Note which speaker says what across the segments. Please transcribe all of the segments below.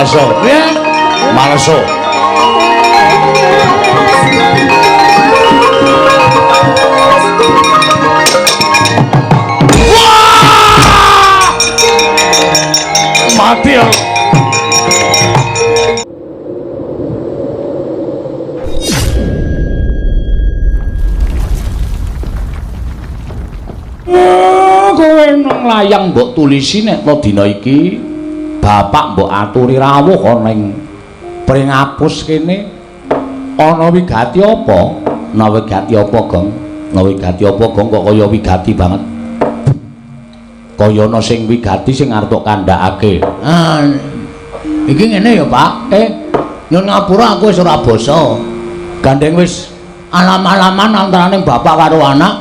Speaker 1: Maleso. Ya. Maleso. Wah! Mati ya. Kowe nang layang mbok tulisi nek dina iki bapak mbok aturi rawuh ana ing Pringapus kene ana wigati apa? Ana wigati apa, Gong? Ana wigati apa, Gong, kok kaya wigati banget? Kaya ana sing wigati sing arep kandhakake. Ah, iki ngene ya, Pak. Nyun ngapura aku wis ora basa. Gandeng wis alam-alaman antaraning bapak karo anak.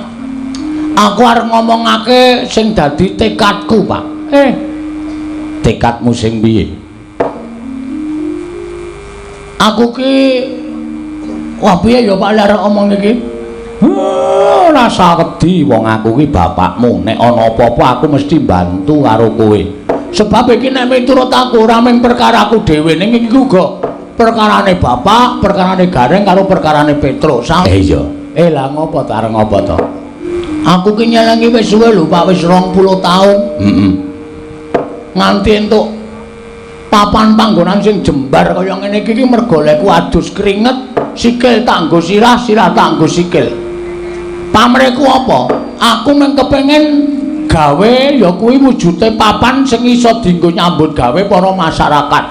Speaker 1: Aku arep ngomongake sing dadi tekadku, Pak. Tekadmu sing piye? Aku ki wah piye ya Pak arep ngomong iki? Rasa wedi wong aku ki bapakmu. Nek ana apa-apa aku mesti bantu karo kowe. Sebab iki nek miturut aku ora mung perkaraku dhewe ning iki uga perkarane bapak, perkarane Gareng karo perkarane Petruk. Iya. Lah ngopo to arep ngopo to? Aku ki nyelengi wis suwe lho Pak, wis 20 taun. Nganti entuk papan panggonan sing jembar kaya ngene iki mergo lekku adus keringet, sikil tak nggo sirah, sirah tak nggo sikil. Pamreku apa? Aku mung kepengin gawe ya kuwi wujude papan sing iso dienggo nyambut gawe para masyarakat.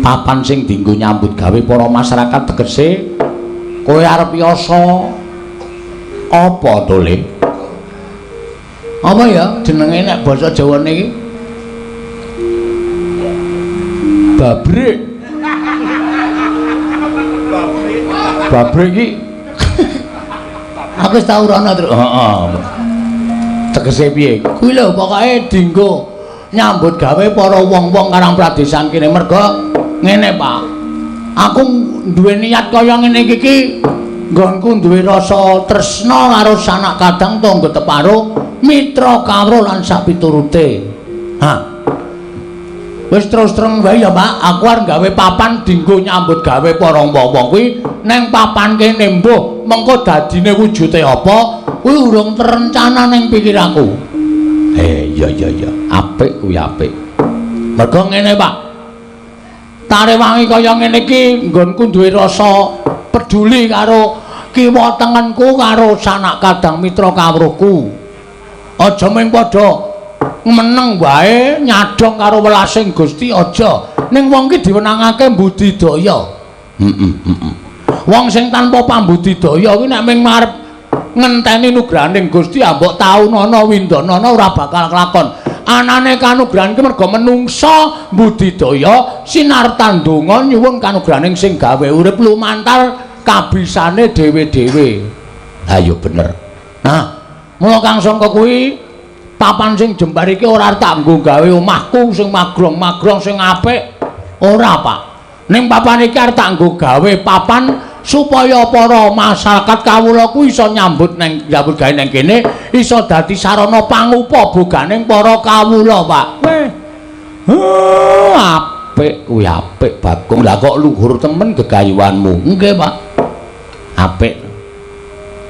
Speaker 1: Papan sing dienggo nyambut gawe para masyarakat tegese kowe arep yasa apa to Le? Apa ya jenenge nek basa Jawane iki? Babrik. Babrik iki. Aku wis tau rono terus. Heeh. Tegese piye? Kuwi lho pokoke dienggo nyambut gawe para wong-wong Karang Pradesan kene mergo ngene, Pak. Aku duwe niat kaya ngene iki nggonku duwe rasa tresna karo sanak kadang tangga teparo, mitra kawruh lan sapiturute. Wis terus terang wae ya, Pak. Aku arep gawe papan dienggo nyambut gawe para wong-wong kuwi ning papan kene mbuh mengko dadine wujude apa kuwi urung terencana ning pikiranku. Iya. Apik kuwi apik. Mergo ngene, Pak. Tarewangi kaya ngene iki nggonku duwe rasa peduli karo kiwa tengenku karo sanak kadang mitra kawruhku. Aja mung padha meneng wae nyadong karo welasing Gusti aja. Ning wong ki diwenangake mbudidaya. Wong sing tanpa pambudidaya kuwi nek mung arep ngenteni nugrahaning Gusti mbok taunana windanana ora bakal kelakon. Anane kanugrahan ki mergo menungsa mbudidaya sinartan donga nyuwun kanugrahaning sing gawe urip lumantar kabisane dhewe-dhewe. Ayo bener. Nah, mula kang sangka kuwi papan sing jembar iki ora tak nggo gawe omahku sing magrong-magrong sing apik. Ora, Pak. Ning papan iki arep tak nggo gawe papan supaya para masyarakat kawula ku iso nyambut gawe nang kene iso dadi sarana pangupa boganing para kawula, Pak. Apik kuwi apik, Bagong. Lah kok luhur temen gegayuhanmu. Nggih, Pak. Apik.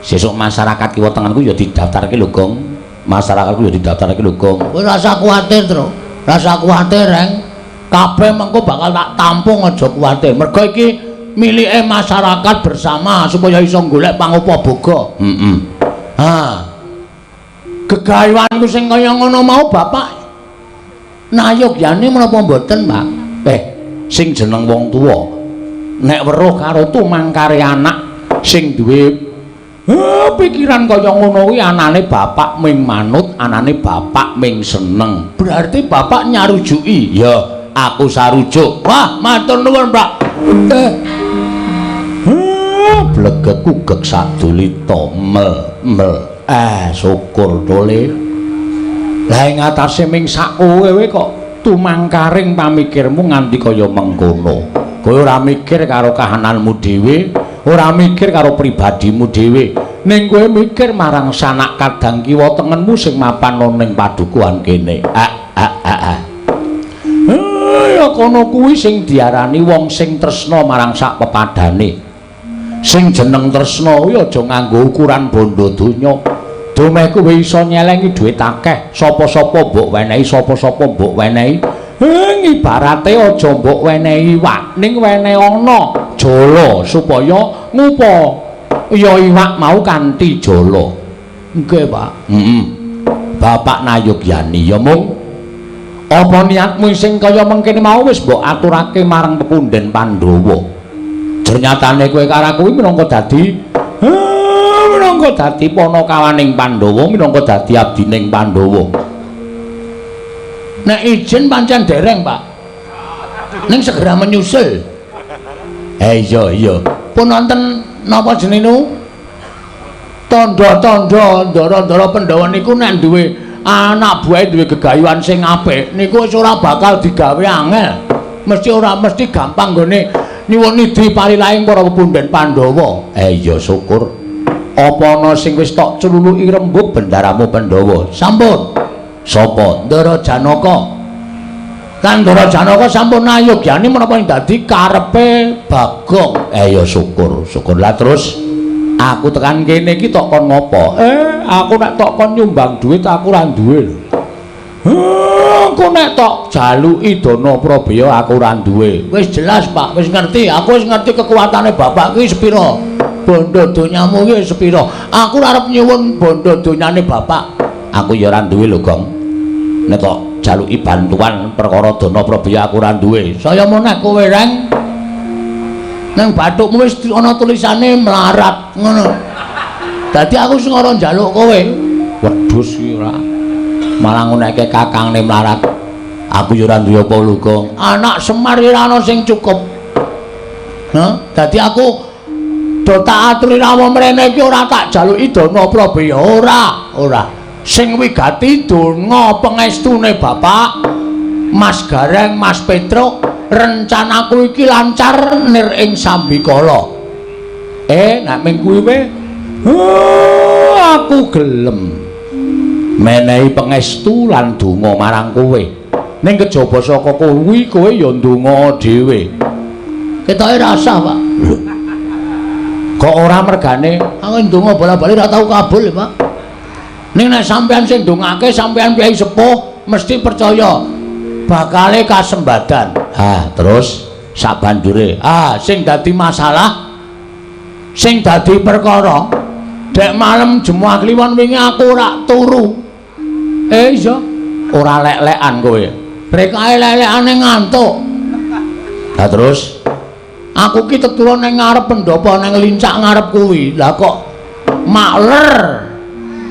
Speaker 1: Sesuk masyarakat kiwa tengenku ya didaftarke lho, Gong. Masyarakatku ya didaftarke lho, Gong. Kowe rasa kuwatir, Tru. Rasa kuwatir, Reng. Kabeh mengko bakal tak tampung aja kuwatir. Mergo iki milike masyarakat bersama supaya iso golek pangupa boga. Gegayuhanku sing kaya ngono mau Bapak nayogyane menapa mboten, Pak? Sing jeneng wong tuwa nek weruh karo tumangkare anak sing duwe pikiran kaya ngono kuwi anane bapak ming manut, anane bapak ming seneng. Berarti bapak nyarujuki. Ya, aku sarujuk. Wah, matur nuwun, Pak. Blegekku gek sadulita mel. Syukur dole. Lah ing atase ming sak kowe kok tumangkaring pamikirmu nganti kaya mengkono. Kowe ora mikir karo kahananmu dhewe, ora mikir karo pribadimu dhewe, ning kowe mikir marang sanak kadang kiwa tengenmu sing mapan ning padukuhan kene. kono kuwi sing diarani wong sing tresna marang sak pepadane. Sing jeneng tresna kuwi aja nganggo ukuran bondo donya. Domeh kuwi iso nyelengi dhuwit akeh, sapa-sapa mbok wenehi, sapa-sapa mbok wenehi. Ibarate aja mbok wenehi iwak, ning wenehi ana jala supaya ngupa ya iwak mau kanthi jala. Nggih, Pak. Bapak Nayogyani ya mung apa niatmu sing kaya mengkene mau wis mbok aturake marang pepundhen Pandhawa. Ternyatane kowe karo kuwi minangka dadi panakawaning Pandhawa, minangka dadi abdining Pandhawa. Nek izin pancen dereng, Pak. Ning segera menyusul. Iya. Pun wonten napa jenenge? Tandha-tandha ndara-ndara Pandhawa niku nek duwe anak buahe duwe gegayuhan sing apik niku wis ora bakal digawe angel. Mesti gampang nggone nyuwun idi parilahing para pepundhen Pandhawa. Iya syukur. Apa ana sing wis tok cululuki rembug bendaramu Pandhawa? Sampun. Sapa? Ndara Janaka. Kan Ndara Janaka sampun nayogyani menapa ing dadi karepe Bagong. Iya syukur. Lah terus aku tekan kene iki tok kon ngopo? Aku nek tok kon nyumbang duit aku ora duwe lho. Aku nek tok jaluki dana Prabaya aku ora duwe. Wis jelas, Pak, wis ngerti. Aku wis ngerti kekuatane bapak kuwi sepira. Bondo donyamu kuwi sepira. Aku arep nyuwun bondo donyane bapak. Aku ya ora duwe lho, Gong. Nek tok jaluki bantuan perkara dana Prabaya aku ora duwe. Saya meneh kowe reng nang bathukmu wis ana tulisane melarat ngono. Dadi aku sing ora njaluk kowe. Wedhus iki ora. Malah nguneke kakangne melarat. Aku ya ora duwe apa lho, Gong. Anak Semar ora ana sing cukup. Dadi aku do tak aturi rawuh mrene iki ora tak jaluki dana Prabaya, ora. Sing wigati donga pangestune Bapak Mas Gareng, Mas Petruk. Rencanaku iki lancar nir ing sambikala. Nek ming kuwi aku gelem menehi pangestu lan donga marang kowe. Ning kejaba saka kuwi kowe ya ndonga dhewe. Ketoke rasah, Pak. Kok ora mergane aku ndonga bola-bali ora tau kabul, Pak. Ning nek sampean sing ndongake sampean piyai sepuh mesti percaya bakale kasembadan. Terus sabanjure sing dadi masalah sing dadi perkara dek malam Jemuah Kliwon wingi aku ora turu. Iya ora lek-lekan kowe brekae lek-lekane ngantuk. Terus aku ki teturu ning ngarep pendopo ning lincak ngarep kuwi. Lah kok makler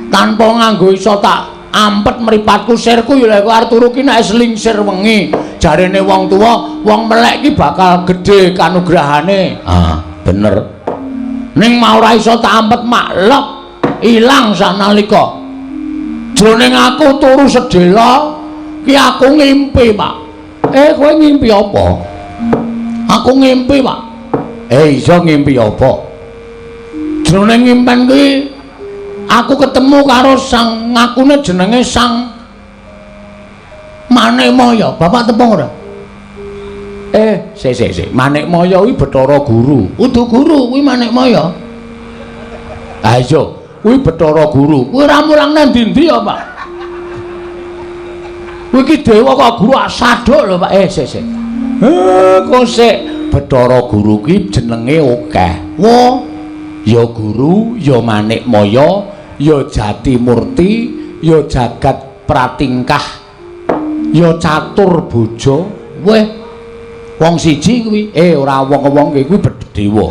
Speaker 1: tanpa nganggo iso tak ampet mripatku sirku ya lek arep turu ki nek slingsir wengi jarene wong tuwa wong melek ki bakal gedhe kanugrahane. Bener. Ning mau ora iso tak ampet maklek ilang sanalika. Jroning aku turu sedhela ki aku ngimpi, Pak. Kowe ngimpi apa? Aku ngimpi, Pak. Iya ngimpi apa? Jroning ngimpen kuwi aku ketemu karo sang ngakune jenenge Sang Manikmaya. Bapak tepung ora? Sik. Manikmaya kuwi Bathara Guru. Udu guru kuwi Manikmaya. Iya, kuwi Bathara Guru. Kuwi ora mulang nang ndi-ndi ya, Pak? Kuwi iki dewa kok guru asaduk lho, Pak. Sik. Kok sik Bathara Guru kuwi jenenge akeh. Wo, ya guru, ya Manikmaya, ya Jatimurti, ya Jagat Pratingkah, ya Catur Boja. Weh, wong siji kuwi. Ora wong-wong kuwi dewa.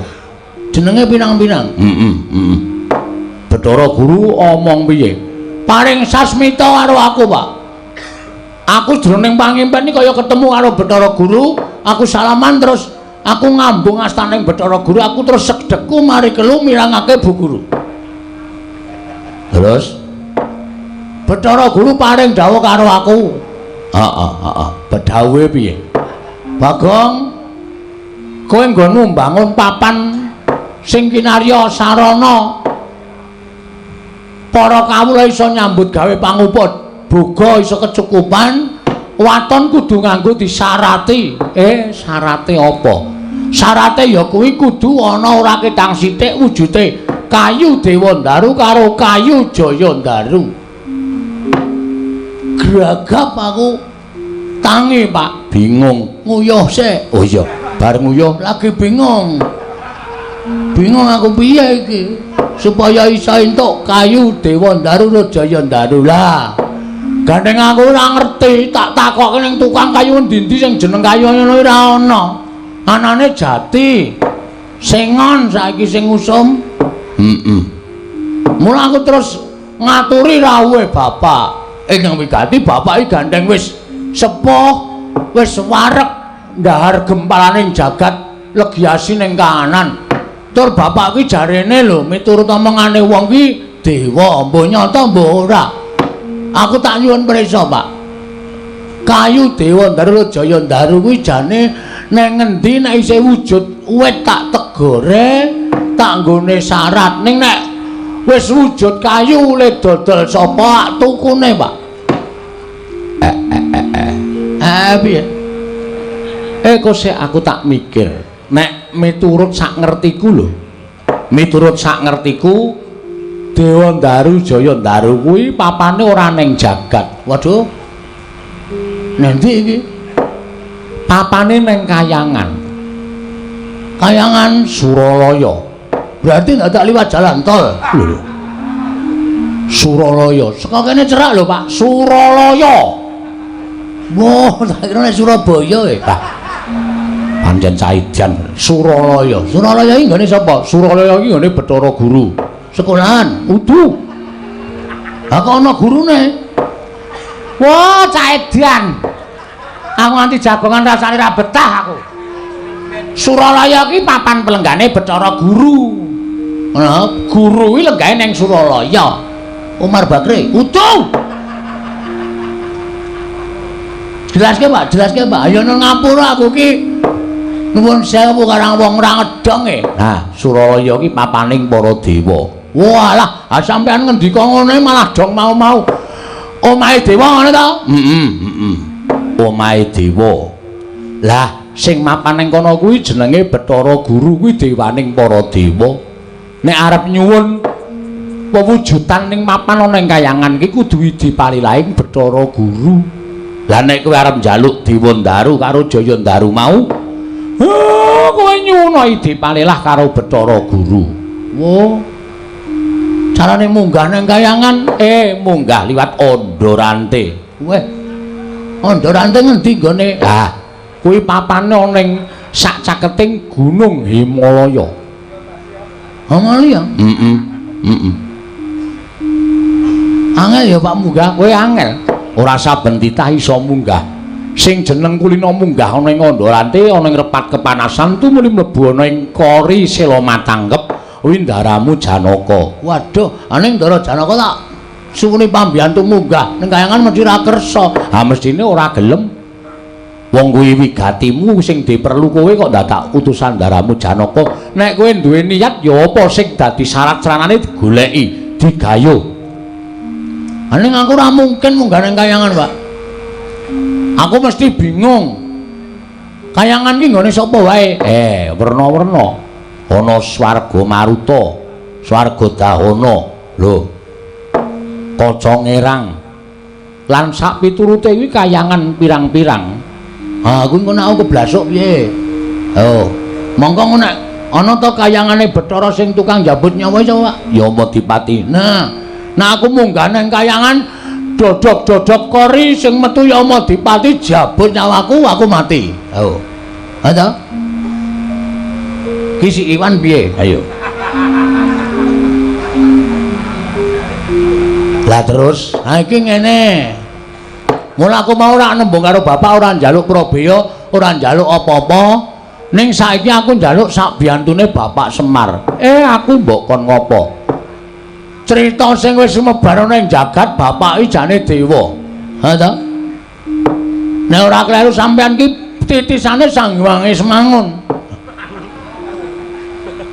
Speaker 1: Jenenge pinang-pinang. Bathara Guru omong piye? Paring sasmita karo aku, Pak. Aku jroning pangimpen iki kaya ketemu karo Bathara Guru, aku salaman terus aku ngambung astaning Bathara Guru, aku terus segdeku mari kelu mirangake Bu Guru. Terus Bathara Guru paring dawuh karo aku. Bedhawuhe piye? Bagong, kowe nggonmu mbangun papan sing kinarya sarana para kawula iso nyambut gawe panguput, boga iso kecukupan, waton kudu nganggo disarati. Sarate apa? Sarate ya kuwi kudu ana ora ketang sithik wujude kayu Dewandaru karo kayu Jayandaru. Gragap aku tangi, Pak, bingung. Nguyuh sik. Oh iya, bar nguyuh lagi bingung. Bingung aku piye iki supaya iso entuk kayu Dewandaru karo Jayandaru lah. Gandeng aku ora ngerti, tak takokke ning tukang kayu endi-endi sing jeneng kayu ngono ora ana. Anane jati. Sengon saiki sing usum. Mula aku terus ngaturi rawuhe bapak. Ingkang wigati bapak iki gandeng wis sepuh, wis wareg ndahar gempalaning jagat legiasi ning kahanan. Tur bapak iki jarene lho miturut omongane wong iki dewa, mbuh nyata mbuh ora. Aku tak nyuwun prisa, Pak. Kayu Dewandaru Jayandaru kuwi jane neng ngendi nek isih wujud wit tak tegore, tak nggone syarat. Ning nek wis wujud kayu le dodol sapa tukune, Pak? Piye? Kok sik aku tak mikir. Nek miturut sak ngertiku lho. Miturut sak ngertiku Dewandaru Jayandaru kuwi papane ora ning jagat. Waduh. Nanti iki papane ning Kayangan. Kayangan Suralaya. Berarti ndak tak liwat jalan tol. Lho. Suralaya. Saka kene cerak lho, Pak. Suralaya. Wah, tak kira nek Surabaya e. Pancen caidan Suralaya. Suralaya iki nggone sapa? Suralaya iki nggone Bathara Guru. Sekolahan, udu. Lah kok ana gurune? Wah, caedan. Aku nganti jagongan rasane ra betah aku. Suralaya ki papan pelenggane Bathara Guru. Nah, guru kuwi lenggane ning Suralaya. Umar Bakri, udu. Jelaske, Pak, jelaske, Pak. Ayo nang ngapura aku ki. Nuwun sewu karang wong ora ngedong e. Nah, Suralaya ki papaning para dewa. Walah, sampean ngendika ngene malah dong mau-mau. Omahe dewa ngene to? Omahe dewa. Lah, sing mapan ning kono kuwi jenenge Bathara Guru kuwi dewaning para dewa. Nek arep nyuwun pewujudan ning mapan ana ing Kayangan ki kudu dipalilaing Bathara Guru. Lah nek kowe arep njaluk Dewandaru karo Jayandaru mau, kowe nyuwun dipalilah karo Bathara Guru. Wo. Carane munggah nang Kayangan, munggah liwat Ondorante. Weh. Ondorante ngendi gone? Ah, kuwi papane ana ning sak caketing Gunung Himalaya. Himalaya? Angel ya Pak munggah, kowe angel. Ora saben titah iso munggah. Sing jeneng kulino munggah ana ing Ondorante, ana ing repat kepanasan tu muli mlebu ana ing Kori Sela Matanggep. Windaramu Janaka. Waduh, aning Ndara Janaka tak suwune pambiyantu munggah ning Kayangan mesti ra kersa. Ha mestine ora gelem. Wong kuwi wigatimu sing diperlu kowe kok dadak utusan Ndaramu Janaka. Nek kowe duwe niat ya apa sing dadi syarat ceranane digoleki, digayo. Aning aku ora mungkin munggah ning Kayangan, Pak. Aku mesti bingung. Kayangan ki nggone sapa wae? Werna-werna. Ana swarga Maruta, swarga Dahana, lho. Kaca Ngerang. Lan sak piturute kuwi Kayangan pirang-pirang. Ha, kuwi ngono aku keblasuk piye? Oh, monggo nek ana ta Kayangane Bathara sing tukang njabut nyawa iso, Pak? Ya Madipati. Nah aku munggah nang Kayangan dodok-dodok Kori sing metu ya Madipati jabut nyawaku, aku mati. Oh. Ha ta? Ki si Iwan piye? Ayo. Lah terus, ha iki ngene. Mula aku mau ora nembung karo bapak ora njaluk Probaya, ora njaluk apa-apa. Ning saiki aku njaluk sak biantune Bapak Semar. Aku mbok kon ngopo? Crita sing wis sumebar ana ing jagat bapak iki jane dewa. Ha ta? Nek ora kleru sampean ki titisane Sang Hyang Ismangun.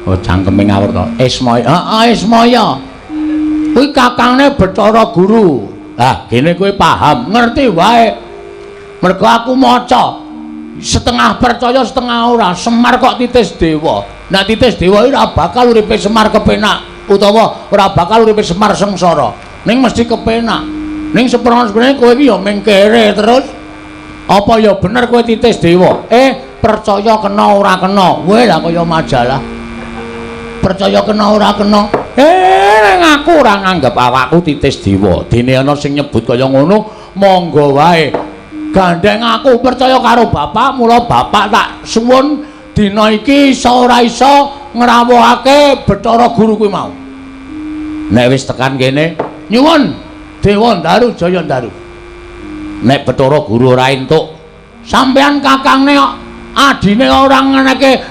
Speaker 1: Oh cangkeme ngawur to. Ismaya. Heeh, Ismaya. Kuwi kakangne Bathara Guru. Lah, kene kowe paham, ngerti wae. Mergo aku maca setengah percaya setengah ora. Semar kok titis dewa. Nek titis dewa ora bakal uripe Semar kepenak utawa ora bakal uripe Semar sengsara. Ning mesti kepenak. Ning seprene kowe iki ya mengkere terus. Apa ya bener kowe titis dewa? Percaya kena ora kena. Kowe lah kaya majalah. Percaya kena ora kena. Ning aku ora nganggep awakku titis dewa. Dene ana sing nyebut kaya ngono, monggo wae. Gandeng aku percaya karo bapak, mula bapak tak suwun dina iki iso ora iso ngrawuhake Bathara Guru kuwi mau. Nek wis tekan kene, nyuwun Dewa Ndaru Jaya Ndaru. Nek Bathara Guru ora entuk, sampean kakangne kok adine ora ngeneke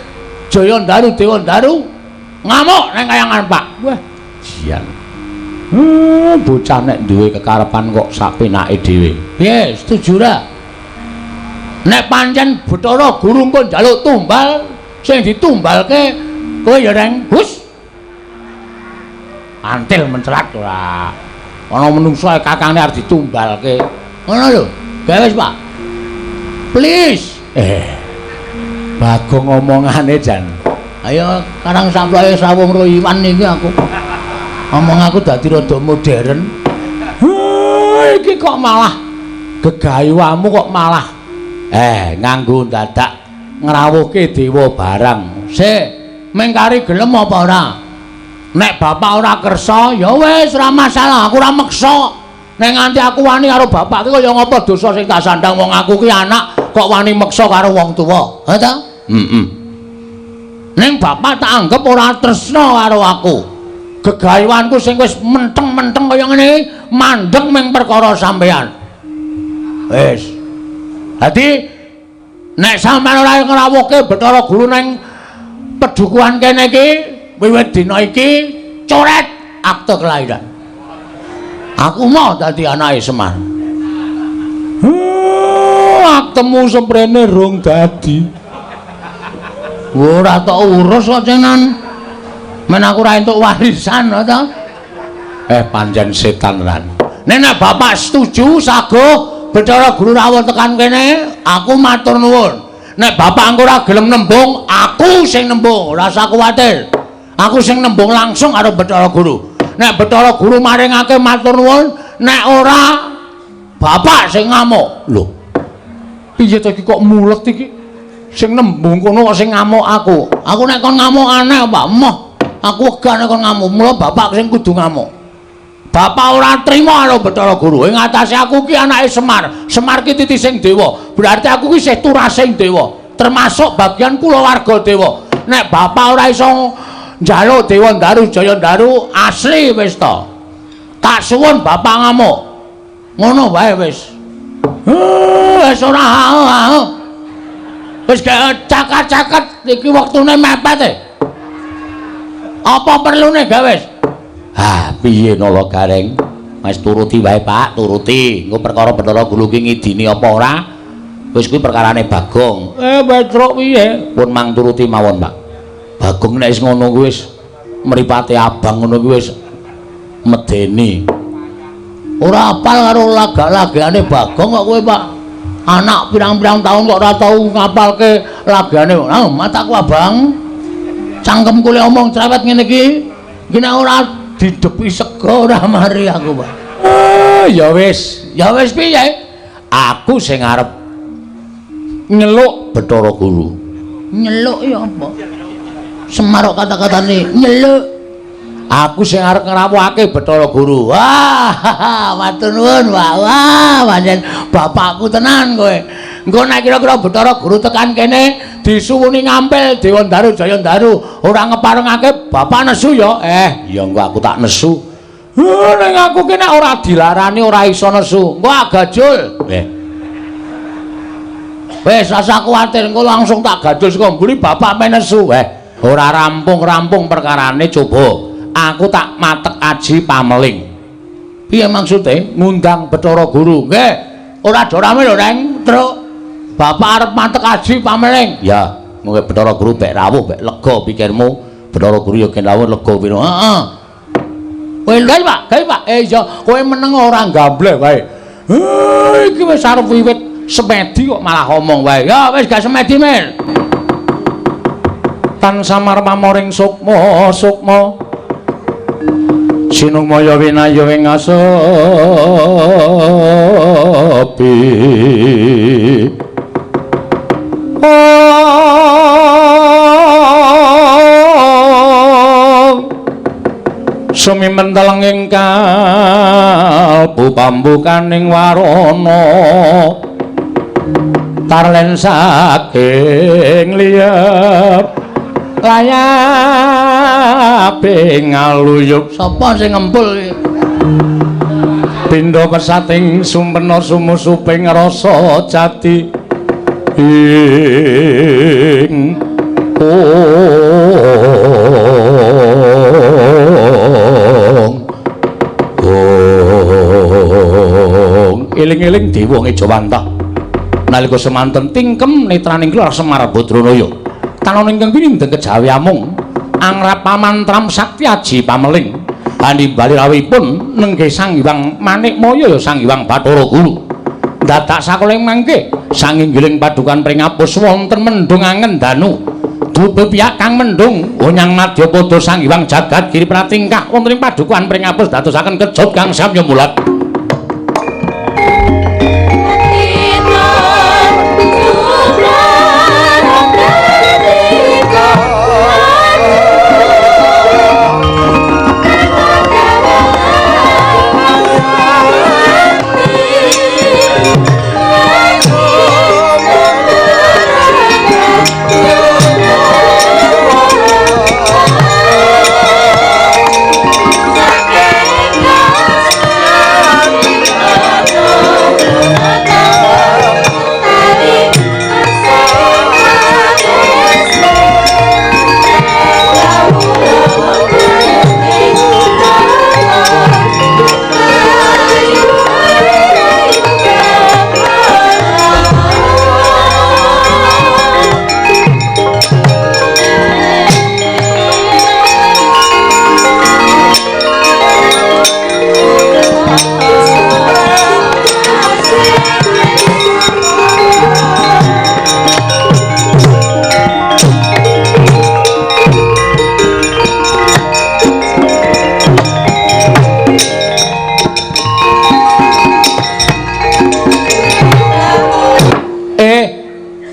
Speaker 1: Jaya Ndaru Dewa Ndaru, ngamuk nang kayangan Pak. Wah, jian. Bocah nek duwe kekarepan kok sapenake dhewe. Piye, setuju ra? Nek pancen Bathara Guru engko njaluk tumbal, sing ditumbalke kowe ya reng Gus. Antil mencelat ora. Ana menungso kakangne arep ditumbalke. Ngono lho. Gawe wis, Pak. Please. Bagong omongane jan. Ayo karang samplake sawung ro iwan iki aku. Omong aku dadi rada modern. Iki kok malah gegayamu kok malah nganggo dadak ngrawuhke dewa barang. Sik, mengkari gelem apa ora? Nek bapak ora kersa, ya wis ora masalah, aku ora meksa. Nek nganti aku wani karo bapak ki kaya ngapa dosa sing tak sandang wong aku ki anak kok wani meksa karo wong tuwa. Ha ta? Ning bapak tak anggap ora tresna karo aku. Gegayawanku sing wis menteng-menteng kaya ngene mandeg ming perkara sampean. Wis. Dadi nek sampean ora ngrawuhke Bathara Guru ning pedukuhan kene iki wiwit dina iki coret akte kelahiran. Aku mau dadi anake Semar. Aktemu semprene rung dadi. Ora tok urus kok cenan. Men aku ora entuk warisan to. Pancen setan ran. Nek bapak setuju sago Bathara Guru rawuh tekan kene, aku matur nuwun. Nek bapak engko ora gelem nembung, aku sing nembung, ora usah kuwatir. Aku sing nembung langsung karo Bathara Guru. Nek Bathara Guru maringake matur nuwun, nek ora bapak sing ngamuk. Lho. Piye to iki kok mulet iki? Sing nembung kono kok sing ngamuk aku. Aku nek kon ngamuk aneh Pak, emoh. Aku wegah nek kon ngamuk, mula bapak sing kudu ngamuk. Bapak ora trima karo Bathara Guru. Ing atase aku ki anake Semar. Semar ki titising dewa. Berarti aku ki isih turasing dewa, termasuk bagian kulawarga dewa. Nek bapak ora iso njaluk Dewa Ndaru Jaya Ndaru asli wis to. Tak suwun bapak ngamuk. Ngono wae wis. Wis ora wis cakat-cakat iki wektune mepet. Apa perlune gawe? Piye nala gareng? Wis turuti wae Pak, turuti. Engko perkara Bathara Guru ki ngidini apa ora? Wis kuwi perkarane Bagong. Petruk piye? Pun mang turuti mawon, Pak. Bagong nek wis ngono kuwi wis mripate abang ngono kuwi wis medeni. Ora apal karo laga-lagane Bagong kok kowe, Pak. Anak pirang-pirang tahun kok ora tau ngapalke lagane. Mataku abang. Cangkemku le omong cerewet ngene iki. Iki nek ora didepi sego ora mari aku, Pak. Ya wis piye? Aku sing arep nyeluk Bathara Guru. Nyeluk ya apa? Semar kata-katane nyeluk. Aku sing arep ngrawuhake Bathara Guru. Wah, matur nuwun, Pak. Wah, pancen bapakku tenan kowe. Engko nek kira-kira Bathara Guru tekan kene disuwuni ngampil Dewa Ndaru Jaya Ndaru, ora ngeparengake bapak nesu ya. Ya engko aku tak nesu. Ning aku ki nek ora dilarani ora iso nesu. Engko agajul. Wis asa kuwatir, engko langsung tak gajul saka mburi bapak men nesu. Ora rampung-rampung perkarane coba. Aku tak matek aji pameling. Piye maksude? Ngundang Bathara Guru. Nggih. Ora dorame lho, Reng. Truk. Bapak arep matek aji pameling. Ya, nggo Bathara Guru bek rawuh, bek lega pikirmu. Bathara Guru ya gen rawuh lega piro. Heeh. Kowe lho, Pak. Gawe, Pak. Iya, kowe meneng ora gambleh wae. Iki wis arep wiwit semedi kok malah ngomong wae. Ya wis gak semedi men. Tan samar pamoring sukma sukma sinumaya winayu ing asepi sumi menteleng ing kalbu pambukaning warana tarlen saking liap layape ngaluyup sapa sing ngempul iki pindha pesating sumpena sumusuping rasa jati ing eling-eling dewa Ngejawantah nalika semanten tingkem netraning kula Semar Badranaya tanon ingkang pinindeng kejawi amung angrap pamantram sakti aji pameling hanimbali rawipun nenggih Sang Hyang Manikmaya ya Sang Hyang Bathara Guru dadak sakuling mangke sanginggiling padukan pringapus wonten mendung angen danu dupe piyak kang mendung onyang madyapada Sang Hyang Jagat Giri Pratingkah wonten ing padukan pringapus dadosaken kejut kang samya mulat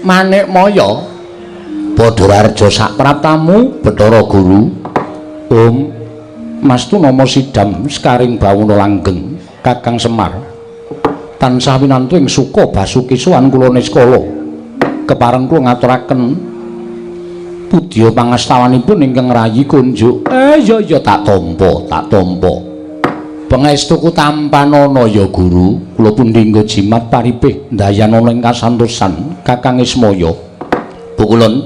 Speaker 1: Manikmaya Badararja sak praptamu Bathara Guru Om Mastu nama sidam sekaring bawuna langgeng Kakang Semar tansah winantu ing suka basuki sowan kula niskala kepareng kula ngaturaken pudya pangastawanipun ingkang rayi kunjuk ya tak tampa pangestuku tampanana ya Guru kula pundhingga jimat paripih ndayanana ing kasantosan Kakang Ismaya Pukulun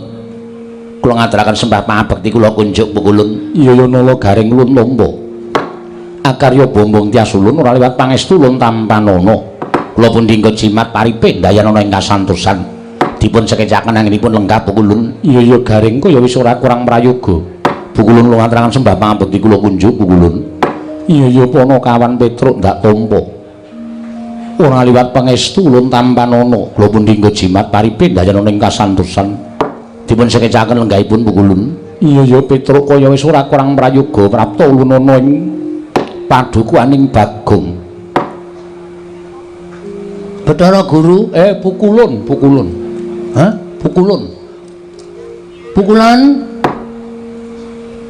Speaker 1: kula ngaturaken sembah pangabekti kula kunjuk Pukulun iya nala garing lun tampa akarya bombong tias ulun ora liwat pangestu lun tampanana kula pundhingga jimat paripih ndayanana ing kasantosan dipun sekecaken anggenipun lenggah Pukulun iya garing kaya wis ora kurang prayoga Pukulun kula ngaturaken sembah pangabekti kula kunjuk Pukulun iya Panakawan Petruk ndak tampa ora liwat pangestu ulun tampanana kula pundhingga jimat paripih ndayanana ing kasantosan dipun sekecaken lenggahipun Pukulun iya Petruk kaya wis ora kurang prayoga prapta ulun ana ing padukuaning Bagong Bathara Guru Pukulun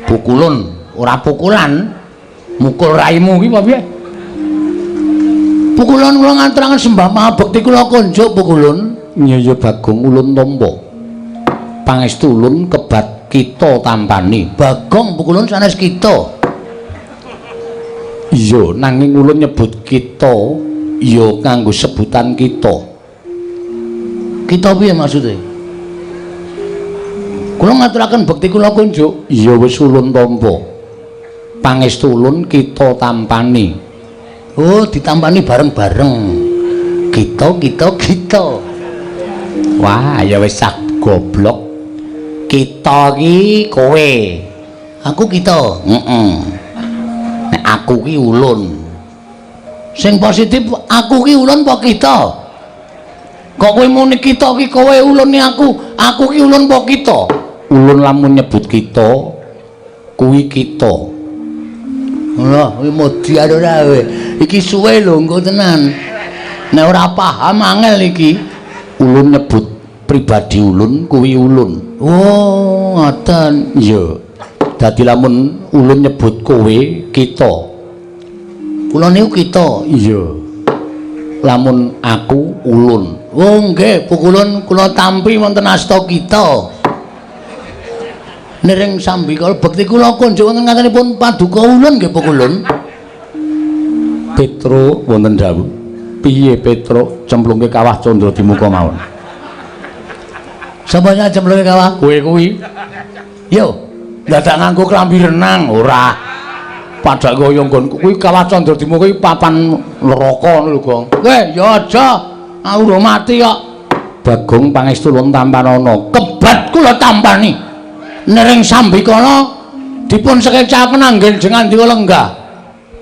Speaker 1: Pukulun ora pukulan mukul raimu iki apa piye? Pukulun kula ngaturaken sembah pangabekti kula kunjuk Pukulun. Iya Bagong ulun tampa. Pangestu ulun kebat kita tampani. Bagong Pukulun sanes kita. Iya nanging ulun nyebut kita ya kanggo sebutan kita. Kita piye maksude? Kula ngaturaken bekti kula kunjuk. Iya wis ulun tampa. Pangestu ulun kita tampani. Oh, ditampani bareng-bareng. Kita. Wah, ya wis sak goblok. Kita ki kowe. Aku kita. Nek aku ki ulun. Sing positif aku ki ulun apa kita? Kok kowe muni kita ki kowe ulune aku ki ulun apa kita? Ulun lamun nyebut kita kuwi kita. Lah, kuwi modi ora kowe. Iki suwe lho engko tenan. Nek ora paham angel iki. Ulun nyebut pribadi ulun kuwi ulun. Oh, ngoten. Iya. Dadi lamun ulun nyebut kowe kita. Kula niku kita. Iya. Lamun aku ulun. Oh nggih, pukulun kula tampi wonten asta kita. Nering sambikala bekti kula kunjuk wonten ngatenipun paduka ulun nggih pukulun. Petro wonten dawuh. Piye Petro cemplungke kawah Candra Dimuka mawon? Sapa sing cemplungke kawah? Kowe kuwi. Yo, dadak nganggo klambi renang ora. Padha kaya nggonku kuwi kawah Candra Dimuka iki papan neraka lho, Gong. Weh, ya aja. Aku mati kok. Bagong pangestu lun tampanana. Kebat kula tampani. Nering sambikala dipun sekecaken anggen jengan diwa lenggah.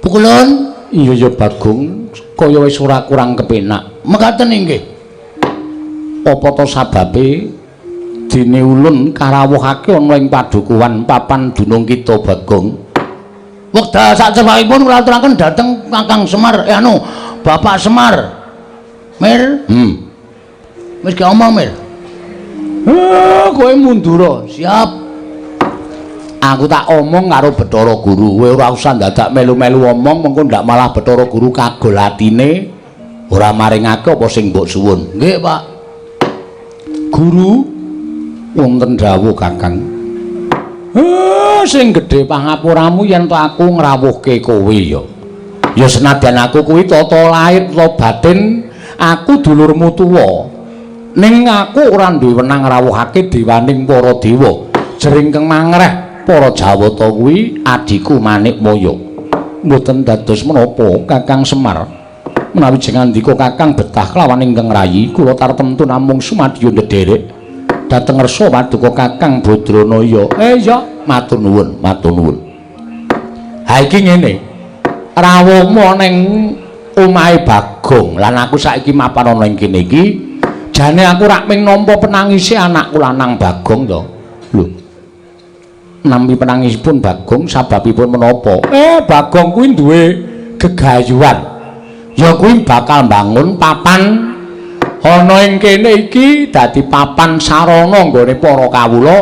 Speaker 1: Pukulun. Iya ya Bagong, kaya wis ora kurang kepenak. Mekaten inggih. Apa to sababe dene ulun karawuhake ana ing padukuhan papan dunung kita Bagong? Wekdal sacepakipun kula aturaken dhateng Kakang Semar, Bapak Semar. Mir? Wis ge omong, Mir. Kowe mundur. Siap. Aku tak omong karo Bathara Guru. Kowe ora usah dadak melu-melu omong, mengko ndak malah Bathara Guru kagol atine ora maringake apa sing mbok suwun. Nggih, Pak. Guru wonten dawuh, Kakang. Sing gedhe pangapuramu yen to aku ngrawuhke kowe ya. Ya senadyan aku kuwi tata lair ta batin aku dulurmu tuwa. Ning aku ora duwe wenang ngrawuhake dewaning para dewa. Jering keng mangreh para Jawata kuwi adiku Manikmaya. Mboten dados menapa Kakang Semar. Menawi jengandika Kakang betah kelawan ingkang rayi, kula tartemtu namung sumadya ndederek dhateng ngersa paduka Kakang Badranaya. Ya, matur nuwun, matur nuwun. Ha iki ngene. Rawuhmu ning omahe Bagong lan aku saiki mapan ana ing kene iki. Jane aku rak ming nampa penangise anakku lanang Bagong to. Lho. Nampi penangisipun Bagong sababipun menapa? Bagong kuwi duwe gegayuhan. Ya kuwi bakal mbangun papan ana ing kene iki dadi papan sarana nggone para kawula.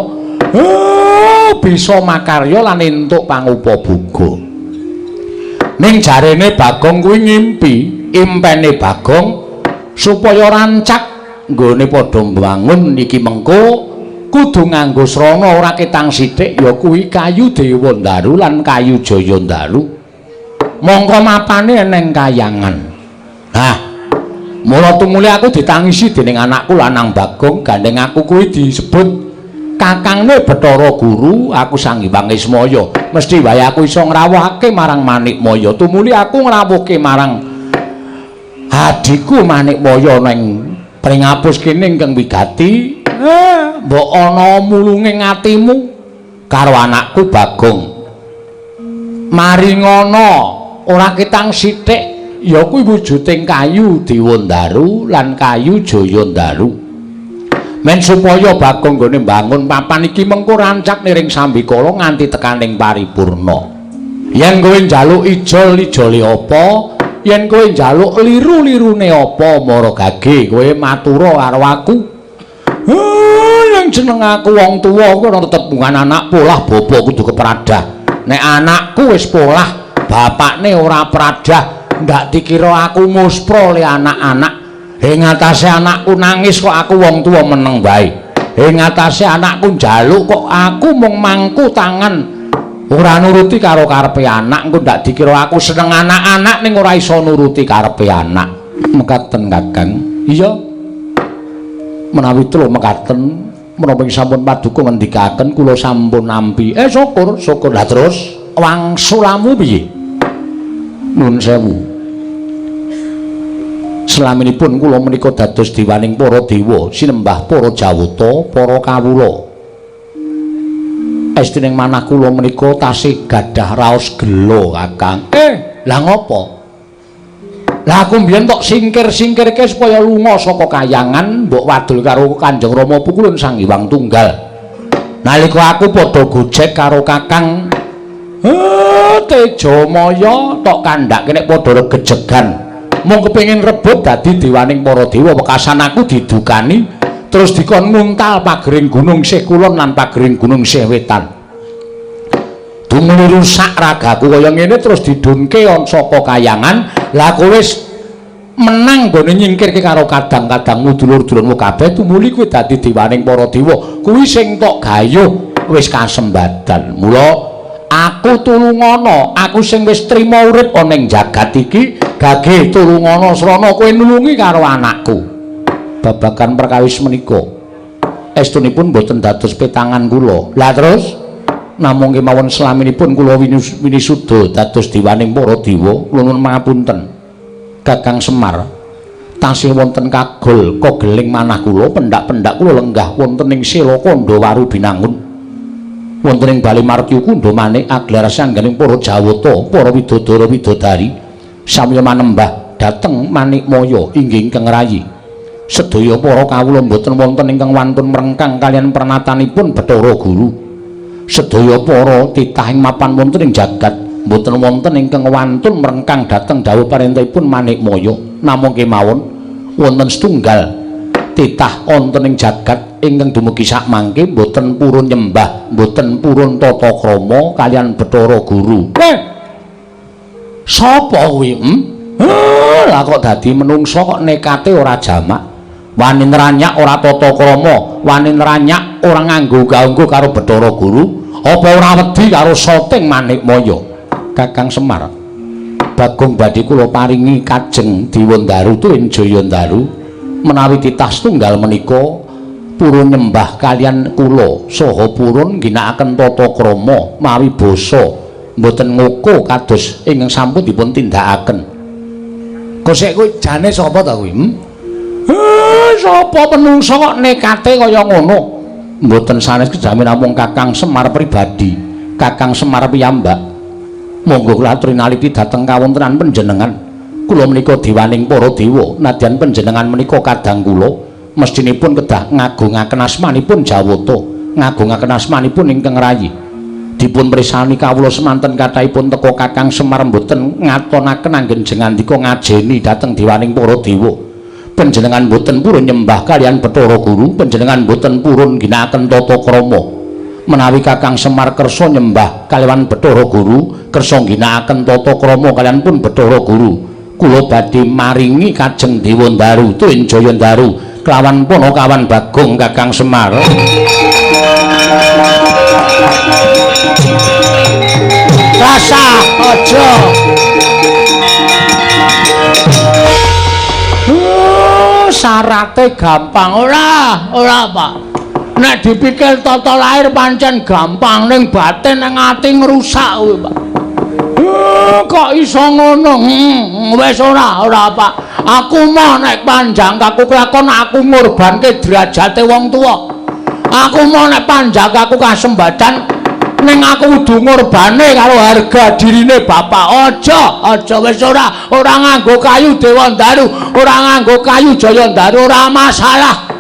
Speaker 1: Bisa makarya lan entuk pangupabuga. Ning jarene Bagong kuwi ngimpi, impene Bagong supaya rancak nggone padha mbangun iki mengko kudu nganggo srana ora ketang sithik ya kuwi kayu Dewandaru lan kayu Jayandaru. Mongko mapane eneng kayangan. Mula tumuli aku ditangisi dening anakku lanang Bagong, gandeng aku kuwi disebut Kakangne Bathara Guru, aku Sang Hyang Ismaya. Mesti wae aku iso ngrawuhake marang Manikmaya. Tumuli aku ngrawuhke marang adiku Manikmaya ning pringapus kene ingkang wigati. Mbok ana mulunge atimu karo anakku Bagong. Mari ngono, ora ketang sithik ya kuwi wujuding kayu Dewandaru lan kayu Jayandaru. Men supaya Bagong nggone mbangun papan iki mengko rancak niring sambikala nganti tekaning paripurna. Yen kowe njaluk ijol-ijole apa, yen kowe njaluk liru-lirune apa, mara gage kowe matura karo aku. Yang jeneng aku wong tuwa kuwi ora tetep bungan anak polah bapa kudu kepradah. Nek anakku wis polah, bapakne ora pradah, ndak dikira aku muspra le anak-anak. Ing atase anakku nangis kok aku wong tuwa meneng bae. Ing atase anakku njaluk kok aku mung mangku tangan. Ora nuruti karo karepe anak, engko ndak dikira aku seneng anak-anak ning ora iso nuruti karepe anak. Mekaten Kakang. Iya. Menawi telu mekaten, menapa sampun paduka ngendikaken kula sampun nampi. Syukur. Lah terus wangsulamu piye? Nuwun sewu. Selaminipun kula menika dados dewaning para dewa, sinembah para Jawata, para kawula. Estining manah kula menika tasih gadah raos gela, Kakang. Lah ngopo? Lah aku mbiyen tok singkir-singkirke supaya lunga saka kayangan mbok wadul karo Kanjeng Rama Pukulun Sang Hyang Tunggal. Nalika aku padha gojek karo Kakang Tejamaya tok kandhake nek padha regejegan. Mung kepengin rebut dadi dewaning para dewa wekasan aku didukani terus dikon nguntal pagering gunung sih kulon lan pagering gunung sih wetan. Dumuni rusak ragaku kaya ngene terus didunke saka kayangan. Lah kowe wis menang gone nyingkirke karo kadang-kadangmu dulur-dulurmu kabeh tumuli kowe dadi dewaning para dewa. Kuwi sing tok gayuh wis kasembadan. Mula aku tulungono, aku sing wis trima urip ana ing jagat iki, gageh tulungono srana kowe nulungi karo anakku. Babagan perkawis menika estunipun boten dados petangan kula. Lah terus namung kemawon slaminipun kula winisuda dados dewaning para dewa, kula nuwun pangapunten. Kakang Semar tasih wonten kagol kageling manah kula, pendak-pendak kula lenggah wonten ing Sela Kandawaru Binangun. Wonten ing Bali Martya Kunda Manik aglar sangganing para Jawata, para widodara widodari samya manembah dhateng Manikmaya inggih ingkang rayi. Sedaya para kawula boten wonten ingkang wantun mrengkang kalian pernatanipun Bathara Guru. Sedaya para titahing mapan wonten ing jagat boten wonten ingkang wantun mrengkang dhateng dawuh parentahipun Manikmaya. Namung kemawon wonten setunggal titah wonten ing jagat ingkang dumugi sak mangke boten purun nyembah, boten purun tata krama kalian Bathara Guru. Sapa kuwi? Lah kok dadi menungsa kok nekate ora jamak. Wani nranyak ora tata krama, wani nranyak ora nganggo gaunggo karo Bathara Guru, apa ora wedi karo soting Manikmaya. Kakang Semar, Bagong badhe kula paringi kajeng Diwandaru tuwin Jayandaru menawi titah setunggal menika purun nyembah kalian kula saha purun ginakaken tata krama mawi basa mboten ngoko kados ingkang sampun dipun tindakaken. Kosek kowe jane sapa ta kuwi? Sapa menungsa kok nekate kaya ngono? Mboten sanes kejamin namung Kakang Semar pribadi, Kakang Semar piyambak. Monggo kula aturi naliti dhateng kawontenan panjenengan. Kula menika dewaning para dewa, nadyan panjenengan menika kadang kula mestinipun kedah ngagungaken asmanipun Jawata, ngagungaken asmanipun ingkang rayi. Dipun prisani kawula semanten kathahipun teka Kakang Semar mboten ngatonaken anggen jengandika ngajeni dhateng dewaning para dewa. Panjenengan boten purun nyembah kalian Bathara Guru, panjenengan boten purun ginakaken tata krama. Menawi Kakang Semar kersa nyembah kalian Bathara Guru, kersa ginakaken tata krama kalian pun Bathara Guru, kula badhe maringi kajeng Dewandaru tuwin Jayandaru kelawan Panakawan Bagong Kakang Semar. Rasa aja syarate gampang ora Pak. Nek dipikir tata lair pancen gampang ning batin ning ati ngrusak kuwi Pak. Kok iso ngono? Wis ora Pak. Aku mah nek panjang aku kelakon aku ngorbanke derajate wong tuwa. Aku mah nek panjang aku kasembadan ning aku kudu ngorbane karo harga dirine bapak. Aja wis ora nganggo kayu Dewandaru, ora nganggo kayu Jayandaru ora masalah.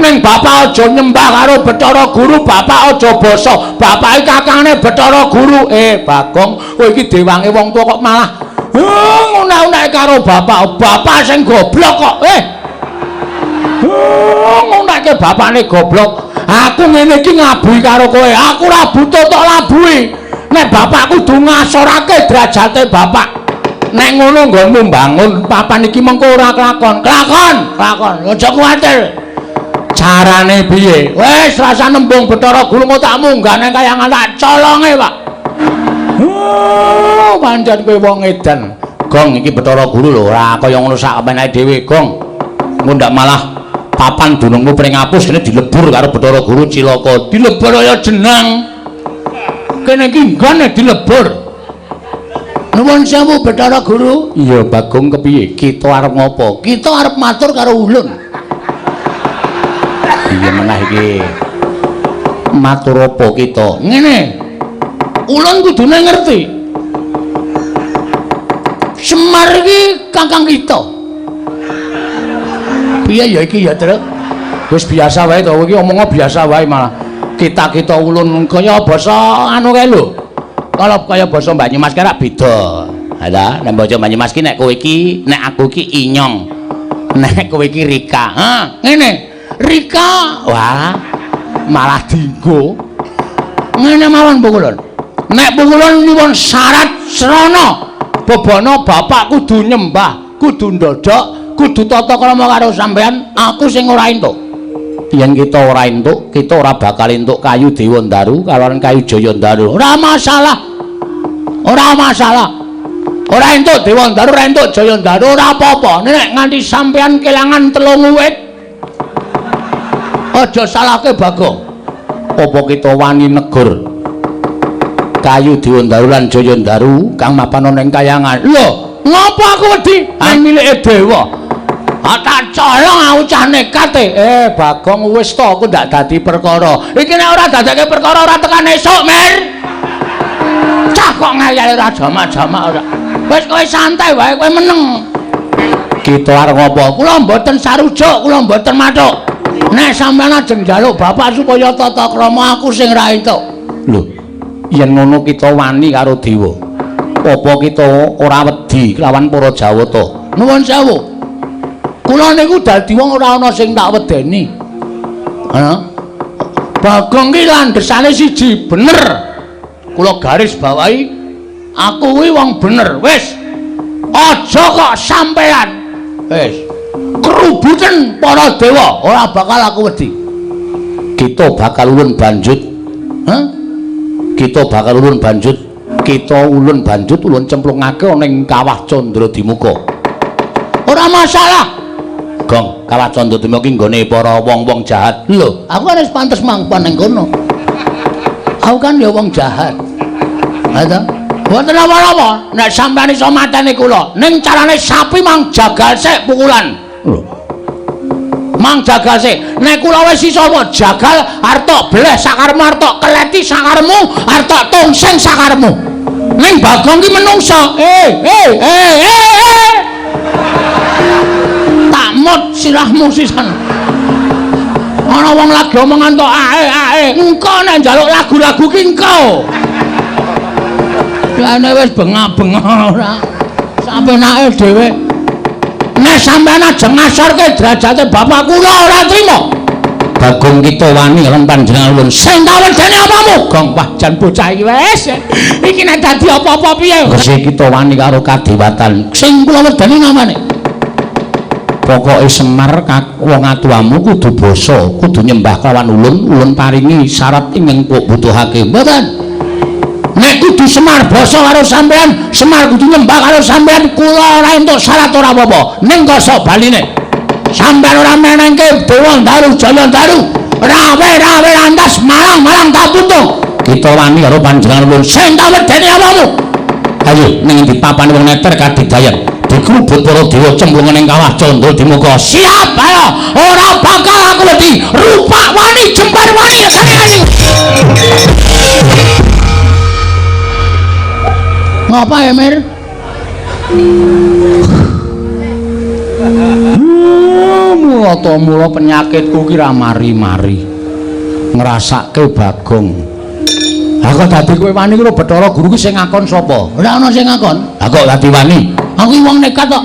Speaker 1: Ning bapak aja nyembah karo Bathara Guru, bapak aja basa. Bapake kakangne Bathara Guru. Bagong, kowe iki dewange wong tuwa kok malah ngunak-unak karo bapak. Bapak sing goblok kok. Ngunake bapakne goblok. Aku ngene iki ngabui karo kowe. Aku ora butuh tok labui. Nek bapak kudu ngasorake derajate bapak. Nek ngono nggonmu mbangun papan iki mengko ora kelakon. Kelakon. Aja kuwatir. Carane piye? Wis rasa nembung Bathara Guru kok tak munggah nang kayangan tak colonge, Pak. Pancen kowe wong edan. Gong iki Bathara Guru lho, ora kaya ngono sak menake dhewe, Gong. Engko ndak malah papan dunungmu pring apus kene dilebur karo Bathara Guru cilaka. Dilebur kaya jenang. Kene iki nggone dilebur. Nuwun sewu Bathara Guru. Iya, Bagong kepiye? Kita arep ngopo? Kita arep matur karo ulun. Iya menah iki. Matur apa kita? Ngene. Ulun kudune ngerti. Semar iki Kakang kita. Piye ya iki ya, Truk? Wis biasa wae to, iki omongnya biasa wae malah. Kita ulun kaya basa anu kae lho. Kalau kaya basa Banyumas ki rak beda. Lah, nek basa Banyumas ki nek kowe iki, nek aku ki Inyong. Nek kowe iki Rika. Ha, ngene. Rika. Wah, malah dinggo. Ngene mawon Pukulun. Nek Pukulun nyuwun syarat srana bebana bapak kudu nyembah, kudu ndodok, kudu tata krama karo sampean, aku sing ora entuk. Yen kita ora entuk, kita ora bakal entuk kayu Dewa Ndaru kalawan kayu Jaya Ndaru. Ora masalah. Ora masalah. Ora entuk Dewa Ndaru, ora entuk Jaya Ndaru, ora apa-apa. Nek nganti sampean kelangan 3 wit, aja salahke Bagong. Apa kita wani negur kayu Dewa Ndaru lan Jaya Ndaru kang mapan ana ing kayangan. Lho, ngapa aku wedi nang milike dewa? Tak colong aku cah nekat Bagong wis to aku ndak dadi perkara. Iki nek ora dadake perkara ora tekan esuk, Mir. Cah kok ngayal ora jamak-jamak ora. Wis kowe santai wae, kowe meneng. Kita arep ngopo? Kula mboten sarujuk, kula mboten mathuk. Nek sampeyan ajeng njaluk bapak supaya tata krama aku sing ra entuk. Lho, yen ngono kita wani karo dewa. Apa kita ora wedi lawan para Jawata? Nuwun sewu. Kula niku dadi wong ora ana sing tak wedeni. Ha? Bagong ki landhesane siji, bener. Kula garis bawahi, aku kuwi wong bener. Wis. Aja kok sampean. Wis. Kerubutan para dewa, ora bakal aku wedi. Kita bakal ulun banjut. Hah? Kita bakal ulun banjut. Kita ulun banjut ulun cemplungake ana ing kawah Candradimukha. Ora masalah. Gong, kawah Candradimukha ki nggone para wong-wong jahat. Lho, aku kan wis pantes mangpan ning kono. Aku kan ya wong jahat. Ha ta? Mboten apa-apa, nek sampeyan iso mateni kula, ning carane sapi mang jagal sik pukulan. Lho. Mang jagal sik. Nek kula wis iso apa jagal arep bleh sakarmu, arep keleti sakarmu, arep tongseng sakarmu. Ning Bagong ki menungsa. Takmut sirahmu sisan. Ana wong lagi omongan tok ae. Engko nek njaluk lagu-lagu ki engko. Lane wis bengah-bengah ora. Sampenake dhewe. Nek sampeyan ajeng ngasorke derajate bapak kula ora trima. Bagong kita wani lan panjenengan ulun. Sing tak wedeni apamu? Gong wah jan bocah iki wis. Iki nek dadi apa-apa piye? Wis kita wani karo kadewatan. Sing kula wedeni ngamane. Pokoke Semar wong atuamu kudu basa, kudu nyembah kelawan ulun paringi syarat ingkang kok butuhake. Mboten. Nek kudu Semar basa karo sampean, Semar kudu nyembah karo sampean, kula ora entuk syarat ora apa-apa. Ning kok sok baline. Sampeyan ora menengke Dewa Ndaru, Jaya Ndaru. Rawe lantas malang tak putung. Kita wani karo panjenengan ulun. Sing tak wedeni apamu? Ayo ning ndi papan wong neter kadidayang. Dikrubut para dewa cemplungan ing kawah Candradimukha. Siap ayo, ora bakal aku wedi. Rupak wani jembar wani sange. Ngapa ya, Mir? Mula penyakitku ki ra mari-mari. Ngrasake Bagong. Lah kok dadi kowe wani karo Bathara Guru ki sing ngakon sapa? Ora ana sing ngakon. Lah kok dadi wani? Aku wong nekat kok.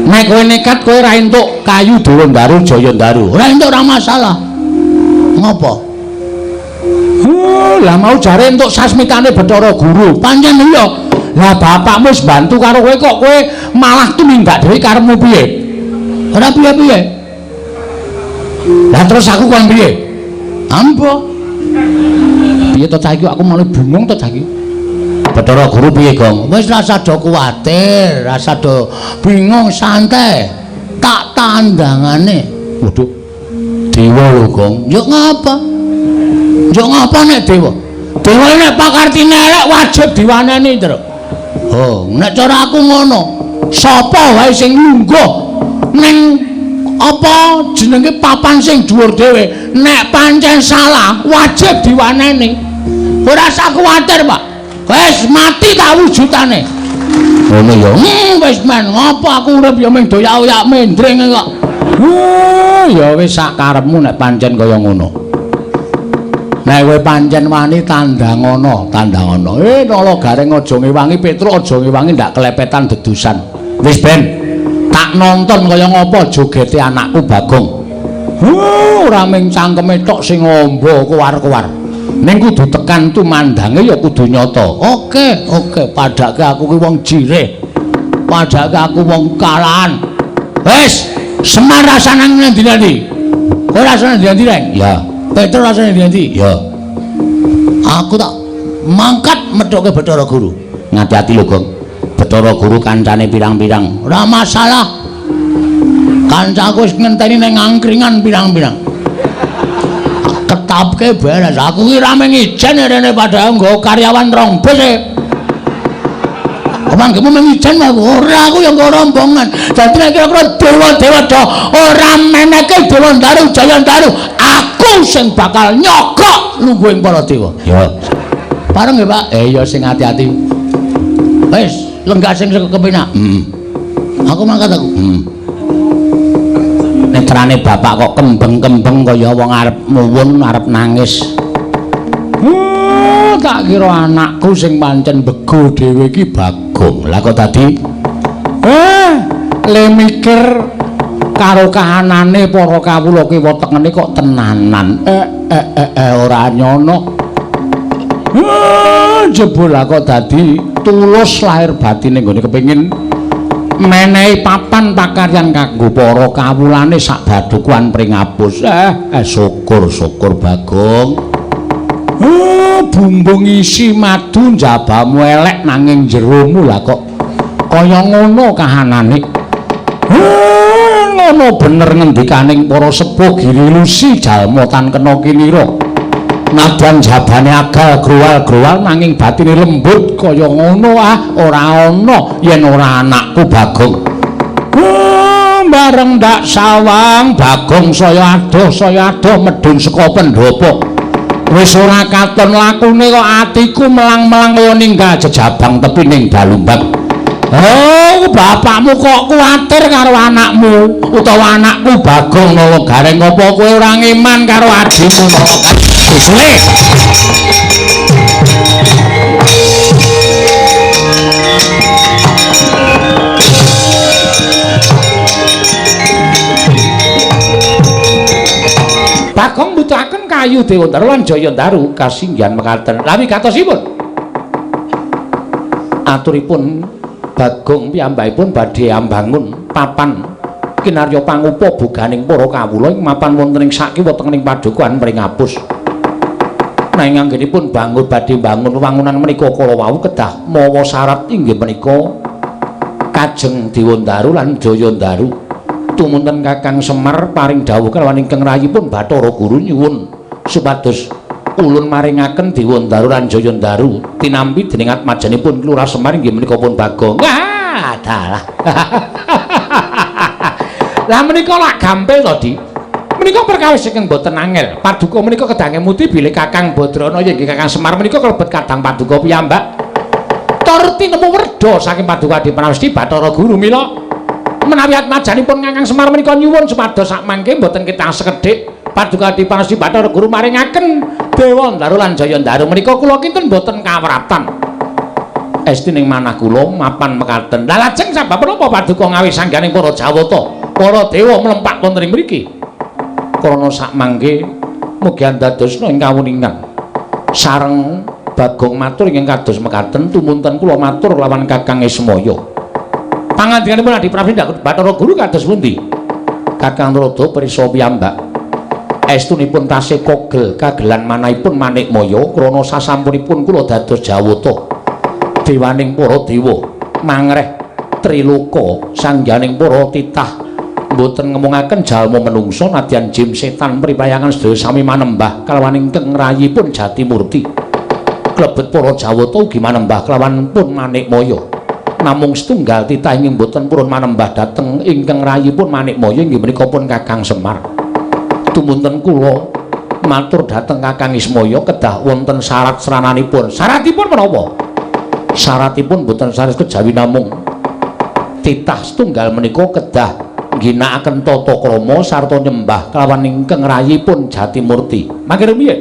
Speaker 1: Nek kowe nekat kowe ra entuk kayu Dewa Ndaru, Jaya Ndaru. Ora entuk ora masalah. Ngopo? Lah mau jare entuk sasmitane Bathara Guru. Pancen iya. Lah bapakmu wis bantu karo kowe kok kowe malah tumindak dhewe karepmu piye? Ora piye-piye. Lah terus aku kon piye? Ambo. Piye to cah iki aku malah bingung to cah iki. Bathara Guru piye, Gong? Wis rasa do kuwatir, rasa do bingung, santai. Tak tandangane. Waduh. Dewa lho, Gong. Yo ngapa? Yo ngapa nek dewa? Dewa nek pakartine elek wajib diwaneni, Truk. Oh, nek cara aku ngono. Sapa wae sing lungguh ning apa jenenge papan sing dhuwur dhewe, nek pancen salah wajib diwaneni. Ora usah kuwatir, Pak. Wis mati tak wujudane. Ngono ya. wis men, ngopo aku urip ya mung doyak-oyak mendring kok. Ya wis sak karepmu nek pancen kaya ngono. Nek kowe pancen wani tandangono. Nala Gareng aja ngewangi, Petruk aja ngewangi ndak kelepetan dedusan. Wis ben, tak nonton kaya ngopo jogete anakku Bagong. Ora mung cangkeme tok sing ngombo kuwar-kuwar. Ning kudu tekan tumandange ya kudu nyata. Oke, padake aku ki wong jireh. Padake aku wong kalahan. Wis, Semar rasane ngendi-endi? Kowe rasane ngendi-endi, Reng? Ya. Petruk rasane ngendi-endi? Ya. Aku tak mangkat methoke Bathara Guru. Ngati-ati lho, Gong. Bathara Guru kancane pirang-pirang. Ora masalah. Kancaku wis ngenteni ning angkringan pirang-pirang. Ketapke beres. Aku ki ra mung ijen rene padahal nggo karyawan rong bus e. Mangkemu mung ijen ora aku yang nggo rombongan. Dadi nek kira-kira dewa-dewa do ora meneke Dewa Ndaru Jaya Ndaru, aku sing bakal nyogok lungguhing para dewa. Ya. Bareng ya, Pak. Ya sing ati-ati. Wis, lenggah sing kepenak. Aku mangkat aku. Netrane bapak kok kembeng-kembeng kaya wong arep muwun, arep nangis. Tak kira anakku sing pancen bego dhewe iki Bagong. Lah kok dadi le mikir karo kahanane para kawula ki wetengene kok tenanan. Ora nyono. Jebul lah kok dadi tulus lahir batine nggone kepengin menehi papan pakaryan kanggo para kawulane sak badukuan pringapus. Syukur Bagong. Bumbung isi madu njabamu elek nanging jeromu lah kok kaya ngono kahanane. Ngono bener ngendikaning para sepuh Giri Lusi jalma tan kena kinira. Nadan jabane agal growal-growal nanging batine lembut kaya ngono ora ana yen ora anakku Bagong. Bareng ndak sawang Bagong saya adoh medhun saka pendopo. Wis ora katon lakune kok atiku melang-melang kaya ninggal jejabang tepining dalumbang. Bapakmu kok kuwatir karo anakmu utawa anakku Bagong Nala Gareng apa kowe ora ngiman karo adimu Nala Gareng? Bagong mbutuhaken kayu Dewa Ndaru lan Jaya Ndaru kasinggihan mekaten. Lawi katosipun aturipun Bagong piyambakipun badhe ambangun papan kinarya pangupa boganing para kawula ing mapan wonten ing sakiwatengening padukuhan Pringapus. Nanging anggenipun badhe bangun wangunan menika kala wau kedah mawa syarat inggih menika Kajeng Dewa Ndaru lan Jaya Ndaru. Tumunten Kakang Semar paring dawuh kalawan ingkang rayipun Bathara Guru nyuwun supados ulun maringaken Dewa Ndaru lan Jaya Ndaru tinampi dening atmajanipun Lurah Semar inggih menika pun Bagong. Dalah. Lah menika lak gampil to, Di. Menika perkawis ingkang boten angel. Paduka menika kedange muti bilih Kakang Badrana inggih Kakang Semar menika kalebet kadang paduka piyambak. Tur tinemu werda saking paduka Dipanawesti Bathara Guru mila menawi atmajanipun Kakang Semar menika nyuwun supados sak mangke mboten kita sekedhik paduka Dipanawesti Bathara Guru maringaken Dewa Ndaru lan Jaya Ndaru menika kula kinten mboten kawratan. Estining manah kula mapan mekaten. Lah lajeng sabab menapa paduka ngawi sangganing para Jawata, para dewa mlempak wonten ing mriki? Krana sak mangke mugi andadosna ing kawuningan. Sareng Bagong matur ingkang kados mekaten tumunten kula matur lawan Kakang Ismaya. Pangandikanipun Adi Prabu Bathara Guru kados pundi? Kakang Rada prisa piyambak. Estunipun tasih kogel kagelan manahipun Manikmaya krana sasampunipun kula dados Jawata. Dewaning para dewa mangreh Triloka sangganing para titah mboten ngemungaken jalma menungsa nadyan jim setan pripayangan sedaya sami manembah kalawan ingkang rayipun Jatimurti. Klebet para Jawata ugi manembah kelawan pun Manikmaya. Namung setunggal titah ingkang boten purun manembah dhateng ingkang rayipun Manikmaya inggih menika pun Kakang Semar. Tumunten kula matur dhateng Kakang Ismaya kedah wonten syarat srananipun. Syaratipun menapa? Syaratipun boten saris kejawi namung titah setunggal menika kedah ngginakaken tata krama sarta nyembah kelawan ingkang rayipun Jatimurti. Mangke rumiyin.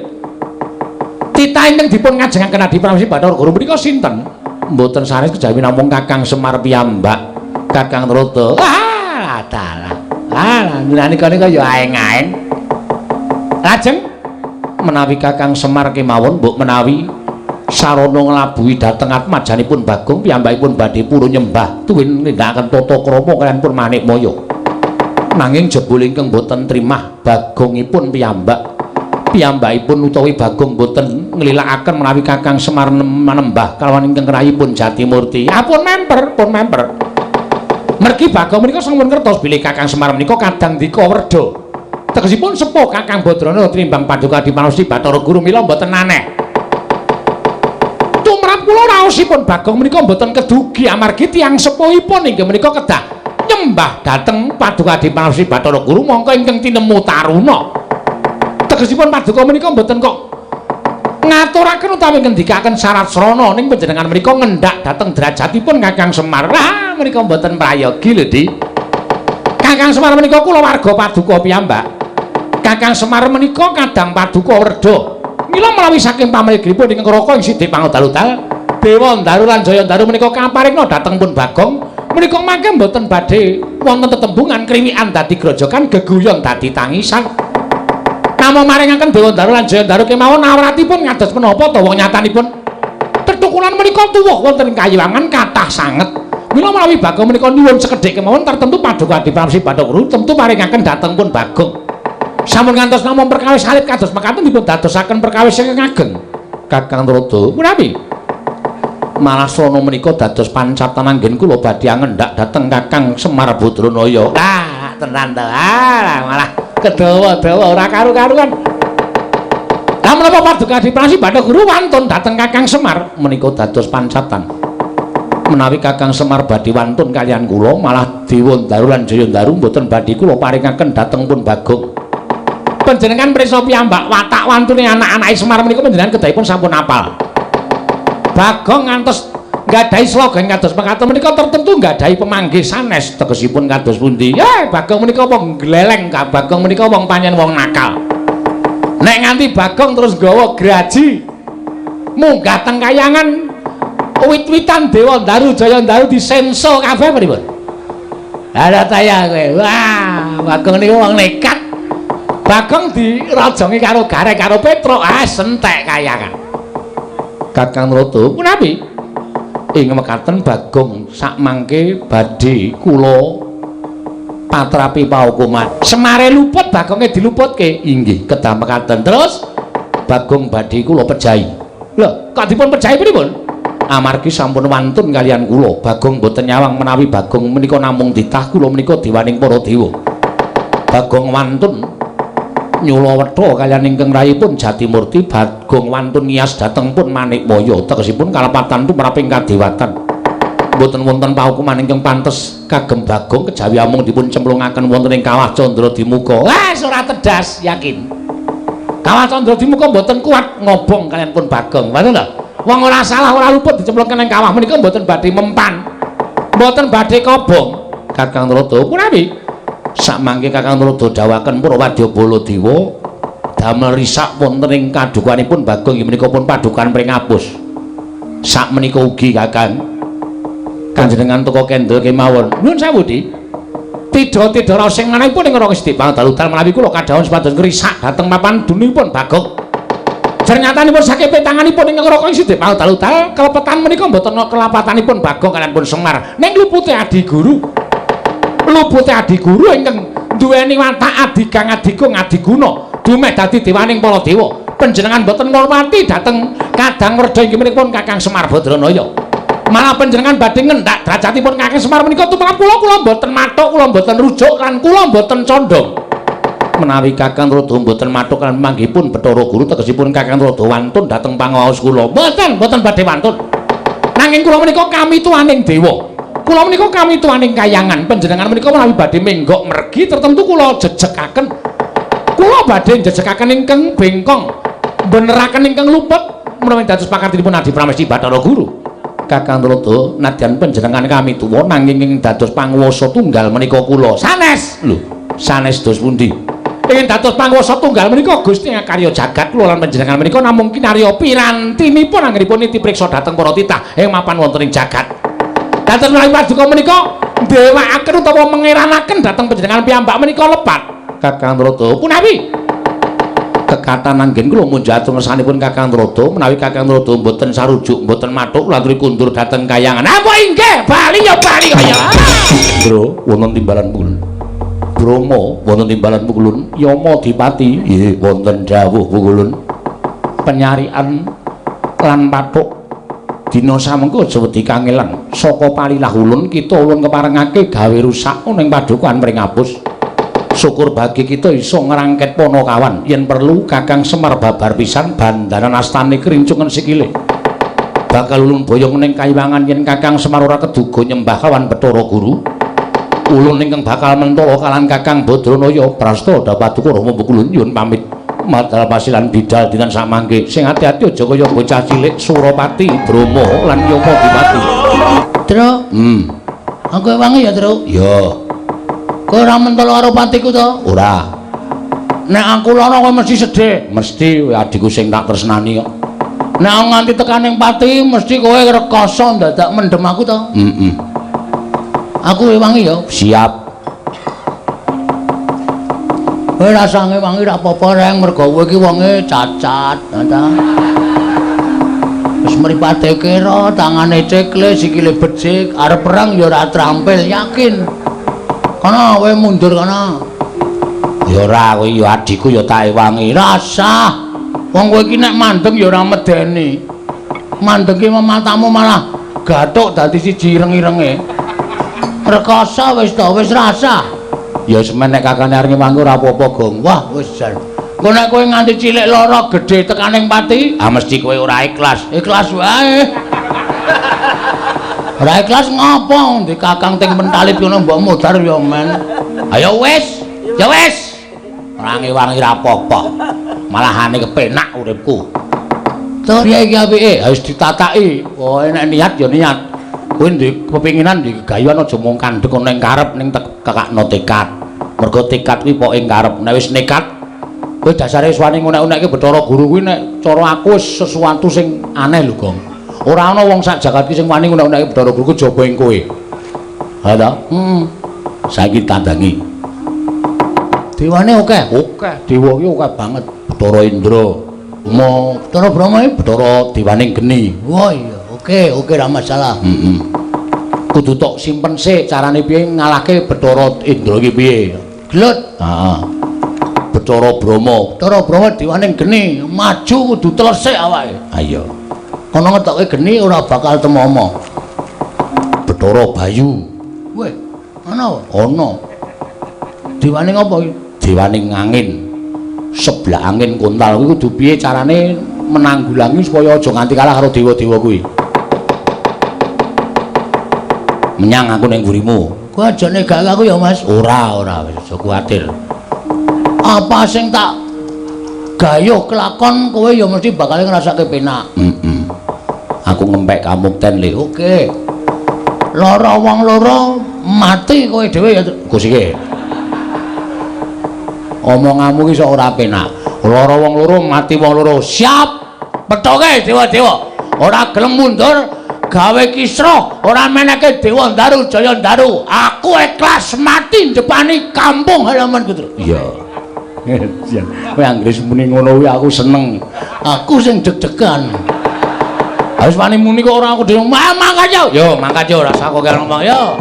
Speaker 1: Titah ingkang dipun ngajengaken Adi Pramesti Bathara Guru menika sinten? Mboten sanes kejawi namung Kakang Semar piyambak. Kakang Narada. Ah, dalah. Ah, menika ya aeng-aeng. Lajeng menawi Kakang Semar kemawon mbok menawi sarana nglabuhi dhateng atmajanipun Bagong piyambakipun badhe purun nyembah tuwin nindakaken tata krama kaliyan pun Manikmaya. Nanging jebul ingkang boten trimah Bagongipun piyambakipun utawi Bagong boten nglilakaken menawi Kakang Semar manembah kalawan ingkang rayipun Jatimurti. Pun memper. Mergi Bagong menika sampun ngertos bilih Kakang Semar menika kadang dika werda. Tegesipun sepuh Kakang Badrana tinimbang Paduka Adi Pramesti Bathara Guru mila mboten aneh. Tumrap kula raosipun Bagong menika mboten kedugi amargi tiyang sepuhipun inggih menika kedah nyembah dhateng Paduka Adi Pramesti Bathara Guru mongko ingkang tinemu taruna. Tegesipun Paduka menika mboten kok ngaturaken utawi ngendikaken syarat srana ning panjenengan menika ngendhak dhateng derajatipun Kakang Semar. Lah menika mboten prayogi lho, Di. Kakang Semar menika kula warga Paduka piyambak. Kakang Semar menika kadang Paduka werda. Mila menawi saking pamrigipun ingkang Raka ing Sidhe Pangodal-udal, Dewa Ndaru lan Jaya Ndaru menika kaparingna dhateng pun Bagong, menika mangke mboten badhe wonten tetembungan kriwikan dadi grojogan geguyon dadi tangisan. Namung maringaken Dewa Ndaru lan Jaya Ndaru kemawon awratipun ngados menapa ta wong nyatanipun tetukulan menika tuwuh wonten ing kayiwangan kathah sanget. Mila menawi Bagong menika nyuwun sekedhik kemawon tertentu Paduka Adi Pramesti Bathara Guru tentu maringaken dhateng pun Bagong. Sampun ngantos namung perkawis alit kados mekaten dipun dadosaken perkawis ingkang ageng. Kakang Narada, punapi? Malah srana menika dados pancatan anggen kula badhe ngendhak dhateng Kakang Semar Badranaya. Ah, tenan ta. Malah kedawa-dawa ora karu-karuan. Lah menapa Paduka Adi Pramesti Bathara Guru wantun dhateng Kakang Semar menika dados pancatan. Menawi Kakang Semar badhe wantun kaliyan kula, malah Dewa Ndaru lan Jaya Ndaru mboten badhe kula paringaken dhateng pun Bagong. Panjenengan prisa piyambak watak wantune anak-anake Semar menika panjenengan kedahipun sampun apal. Bagong ngantos nggadahi slogan kados mekaten menika tertentu nggadahi pemanggih sanes tegesipun kados pundi. Bagong menika wong gleleng, Bagong menika wong panjen wong nakal. Nek nganti Bagong terus nggawa graji munggah teng kayangan wit-witan Dewa Ndaru Jaya Ndaru disenso kabeh pripun? Ada taya kowe. Wah, Bagong niku wong nekat. Bagong dirajongi karo garek karo Petruk, sentek kayangan. Kakang Narada, punapi? Ing mekaten Bagong sakmangke badhe kula patrapi paukuman. Semare luput, Bagonge diluputke. Inggih, kedah mekaten. Terus Bagong badhe kula pejahi. Lho, kok dipun pejahi pripun? Amargi sampun wantun kaliyan kula. Bagong boten nyawang menawi Bagong menika namung ditah kula menika dewaning para dewa. Bagong wantun nyula wetha kaliyan ingkang rayipun Jatimurti. Bagong wantun ngiyas dhateng pun Manikmaya tegesipun kalepatan tumraping kadewatan. Mboten wonten paukuman ingkang pantes kagem Bagong kejawi amung dipun cemplungaken wonten ing Kawah Candra-Dimuka. Ora tedas yakin. Kawah Candra-Dimuka mboten kuat ngobong kaliyan pun Bagong. Ngoten lho. Wong ora salah ora luput dicemplungken ing kawah menika mboten badhe mempan. Mboten badhe kobong. Kakang Narada, punapi? Sakmangke Kakang Narada dawuhaken para wadya Baladewa damel risak wonten ing kadukanipun Bagong inggih menika pun padukan pring apus. Sak menika ugi Kakang kanjenengan teka kendel kemawon. Nuwun sewu, Di. Tida-tida raos sing manahipun ing Raka Sidhe Pangodal menawi kula kadhawuh supados ngrisak dhateng papan dununipun Bagong. Ternyatanipun saking petanganipun ing Raka Sidhe Pangodal kelepetan menika mboten kelapatanipun Bagong kaliyan pun Semar. Ning lupute Adi Guru. Lupute Adi Guru ingkang duweni watak adigang adigung adiguna dumeh dadi dewaning para dewa. Panjenengan boten ngormati dhateng kadang werda inggih menika pun Kakang Semar Badranaya. Malah panjenengan badhe ngendhak derajatipun Kakang Semar menika tumrap kula boten mathuk, kula boten rujuk lan kula boten condong. Menawi Kakang Narada boten mathuk lan manggihipun Bathara Guru tegesipun Kakang Narada wantun dhateng pangaos kula. Boten badhe wantun. Nanging kula menika kamituaning dewa. Kula menika kamituaning kayangan. Panjenengan menika menawi badhe menggok mergi tertentu kula jejekaken. Kula badhe njejekaken ingkang bengkong, beneraken ingkang luput menawi dados pakartinipun Adi Pramesti Bathara Guru. Kakang Trata, nadyan panjenengan kami tuwa nanging ing dados panguwasa tunggal menika kula. Sanes. Lho, sanes dos pundi? Ingin dados panguwasa tunggal menika Gusti karya jagat kula lan panjenengan menika namung kinarya pirantinipun anggenipun niti priksa dhateng para titah ing mapan wonten ing jagat. Dados menawi paduka menika ndewakaken utawa mengeranaken dhateng panjenengan piyambak menika lepat. Kakang Trata, punawi? Kekatan anggen kula munjat ngersanipun Kakang Trata menawi Kakang Trata mboten sarujuk mboten mathuk laturi kundur dhateng kayangan. Apa inggih? Bali ya bali kaya. Bro, wonten timbalan pulun. Bromo wonten timbalan pukulun. Yama Dipati nggih wonten dawuh pukulun. Penyarian lan pathuk dina samengko aja wedi kangelan. Saka palilah ulun kita ulun keparengake gawe rusak ning padukan mring apus. Syukur bagi kita iso ngerangket Ponokawan yen perlu Kakang Semar babar pisan bandaran astane kerincungan sikile. Bakal ulun boyong ning Kayuwangan yen Kakang Semar ora keduga nyembah kawan Bathara Guru. Ulun ingkang bakal mentala kalan Kakang Badranaya prasta Paduka Rama Pukulun nyuwun pamit. Madal pasilan bidal dinten samangke. Sing ati-ati aja kaya bocah cilik Surapati, Bromo lan Yama Dipati. Tru. Aku wangi ya, Tru? Ya. Kowe ora mentala karo patiku to? Ora. Nek aku lara kowe mesti sedih. Mesti adikku sing tak tresnani kok. Nek nganti tekaning pati mesti kowe rekoso dadak mendem aku to? Aku wangi ya. Siap. Kowe rasange wangi ra apa-apa reng mergo kowe iki wonge cacat, ta. Wis mripate kira, tangane cekle, sikile becik, arep perang ya ora trampil, yakin. Kana kowe mundur kana. Ya ora kowe ya adikku ya tak ewangi. Rasah. Wong kowe iki nek mandeng ya ora medeni. Mandeng ki matamu malah gathuk dadi siji ireng-irenge. Rekoso wis to, wis rasah. Ya semen nek kakane arep mangku ora apa-apa, Gong. Wah, wis jan. Engko nek kowe nganti cilik lara gedhe tekaning pati, mesti kowe ora ikhlas. Ikhlas wae. Ora ikhlas ngopo ndi Kakang ting mentalip ngono mbok modar ya men. Ayo wis, ya wis. Ora ngewangi ra apa-apa. Malahane kepenak uripku. Tur ya iki apike, harus ditataki. Oh nek niat ya niat. Kowe ndek kepinginan ndek gayuhan aja mung kandhek ning karep ning kakakno tekad. Mergo tekad kuwi poke karep. Nek wis nekat kowe dasare wis wani ngunek-unekke Bathara Guru kuwi nek cara aku wis sesuatu sing aneh lho, Gong. Ora ana wong sak jagat iki sing wani ngunek-unekke Bathara Guru jaba ing kowe. Ha ta? Saiki tandangi. Dewane akeh. Akeh. Dewa iki akeh banget. Bathara Indra, Bathara Brahma iki Bathara Dewaning Geni. Oh iya, oke ra masalah. Kudu tok simpen sik carane piye ngalahke Bathara Indra iki piye. Glut. Heeh. Bathara Brahma Dewaning Geni, maju kudu telesik awake. Ha iya. Kono ngetokke geni ora bakal temomo. Bathara Bayu. Weh, ana? Ana. Dewaning apa iki? Dewaning angin. Sebelah angin kontal kuwi kudu piye carane menanggulangi supaya aja nganti kalah karo dewa-dewa kuwi. Menyang aku ning ngurimu. Kowe aja negak aku ya, Mas. Ora, wis aja kuwatir. Apa sing tak gayuh kelakon kowe ya mesti bakal ngrasake penak. Aku ngempek kamukten le. Oke. Lara wong loro mati kowe dhewe ya Gus iki. Omonganmu iki sok ora penak. Lara wong loro mati wong loro. Siap. Petoke dewa-dewa. Ora gelem mundur gawe kisra, ora meneke Dewa Ndaru Jaya Ndaru. Aku ikhlas mati ndepani kampung halamanku. Iya. Kowe anggere muni ngono kuwi aku seneng. Aku sing deg-degan. Harus wani muni kok ora aku dhewe mangkat yo. Yo mangkat yo rasa kok ngomong yo.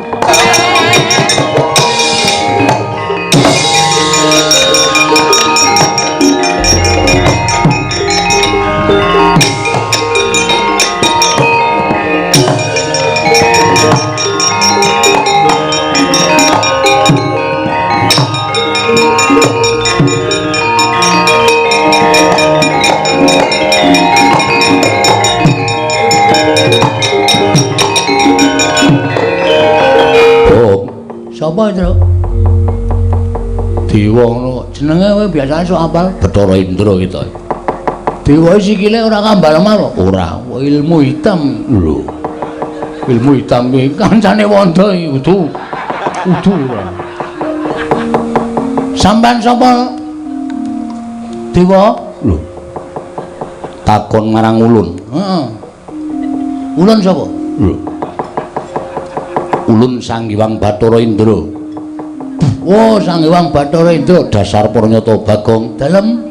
Speaker 1: Sapa itu? Dewa ngono. Jenenge kowe biasane sok apal Bathara Indra gitu. Dewa sikile ora kambal apa? Ora, ilmu hitam lho. ilmu hitam iki kancane Wanda udu ora. Sampeyan sapa? Dewa? Lho. Takon marang Ulun. Heeh. Ulun sapa? Lho. Ulun Sang Hyang Bathara Indra. Oh, Sang Hyang Bathara Indra dasar Pranyata Bagong dalem.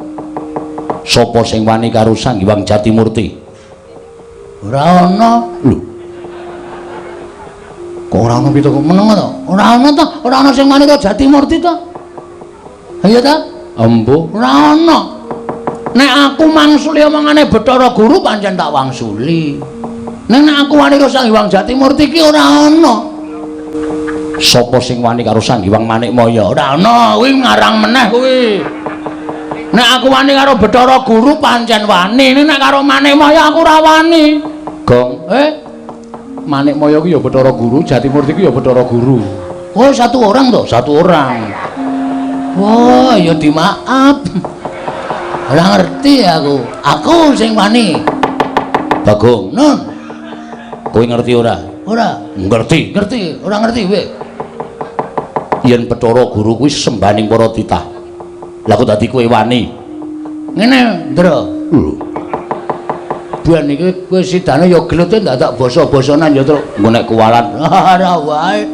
Speaker 1: Sapa sing wani karo Sang Hyang Jatimurti? Ora ana. Lho. Kok ora ana pitu meneng to? Ora ana to? Ora ana sing wani karo Jatimurti to? Iya ta? Embuh, ora ana. Nek aku mangsuli omongane Bathara Guru pancen tak wangsuli. Nek aku wani karo Sang Hyang Jatimurti iki ora ana. Sapa sing wani karo Sang Hyang Manikmaya? Ora ana, kuwi ngarang meneh kuwi. Nek aku wani karo Bathara Guru pancen wani, nek karo Manikmaya aku ora wani. Gong, Manikmaya ku ya Bathara Guru, Jatimurti ku ya Bathara Guru. Oh, satu orang toh, satu orang. Wah, ya dimaaf. Ora ngerti aku. Aku sing wani. Bagong, Nun. Kowe ngerti ora? Ora. Ngerti, ngerti. Ora ngerti kowe. Yen Bathara Guru kuwi sembaning para titah. Lah kok dadi kowe wani? Ngene, Ndra. Ben iki kowe sidane ya glete dadak basa-basanan ya terus engko nek kuwalat. Ora wae.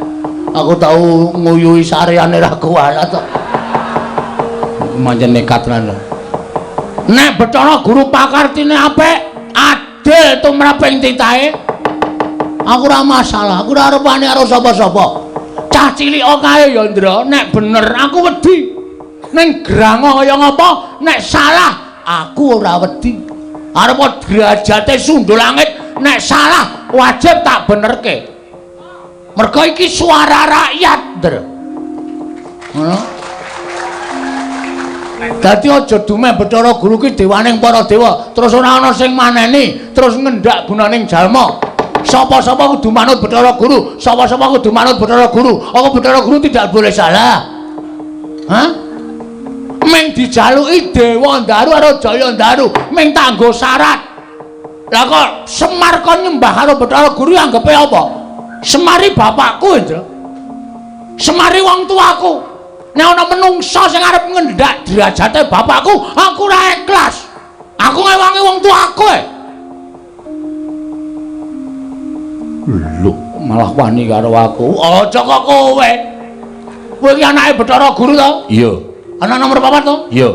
Speaker 1: Aku tau nguyuhi sareane ra kuwalat kok. Mancen nekat lan. Nek Bathara Guru pakartine apik, adil tumraping titahe. Aku ora masalah, aku ora arep wani karo sapa-sapa. Cah cilik kae ya Ndra, nek bener aku wedi. Ning grango kaya ngapa, nek salah aku ora wedi. Arep derajate sundul langit, nek salah wajib tak benerke. Mergo iki suara rakyat, Ndra. Ngono. Dadi aja dumeh Bathara Guru ki dewaning para dewa, terus ora ana sing maneni, terus ngendak gunaning jalma. Sapa-sapa kudu manut Bathara Guru, sapa-sapa kudu manut Bathara Guru. Apa Bathara Guru tidak boleh salah? Hah? Meng dijaluki Dewa Ndaru karo Jaya Ndaru, meng tanggo syarat. Lah kok Semar kon nyembah karo Bathara Guru anggepe apa? Semari bapakku, Ndra. Semari wong tuaku. Nek ana menungsa sing arep ngendak derajate bapakku, aku ora ikhlas. Aku ngewangi wong tuaku. Lho, malah wani karo aku. Aja kok kowe. Kowe iki anake Bathara Guru to? Iya. Anak nomor papat to? Iya.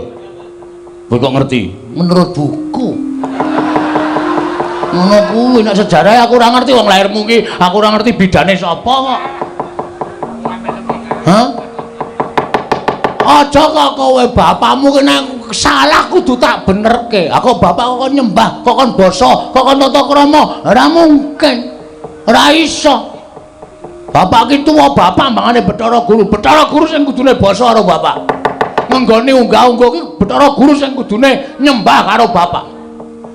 Speaker 1: Kowe kok ngerti? Menurut buku. Ngono kuwi nek sejarah aku ora ngerti wong lairmu ki, aku ora ngerti bidane sapa kok. Hah? Aja kok kowe bapakmu ki nek salah kudu tak benerke. Aku bapak kok nyembah, kok kon basa, kok kon tata krama. Ora mungkin. Ora iso. Bapak ki tuwa bapak mbangane Bathara Guru. Bathara Guru sing kudune basa karo bapak. Ngenggone unggah-ungguh ki Bathara Guru sing kudune nyembah karo bapak.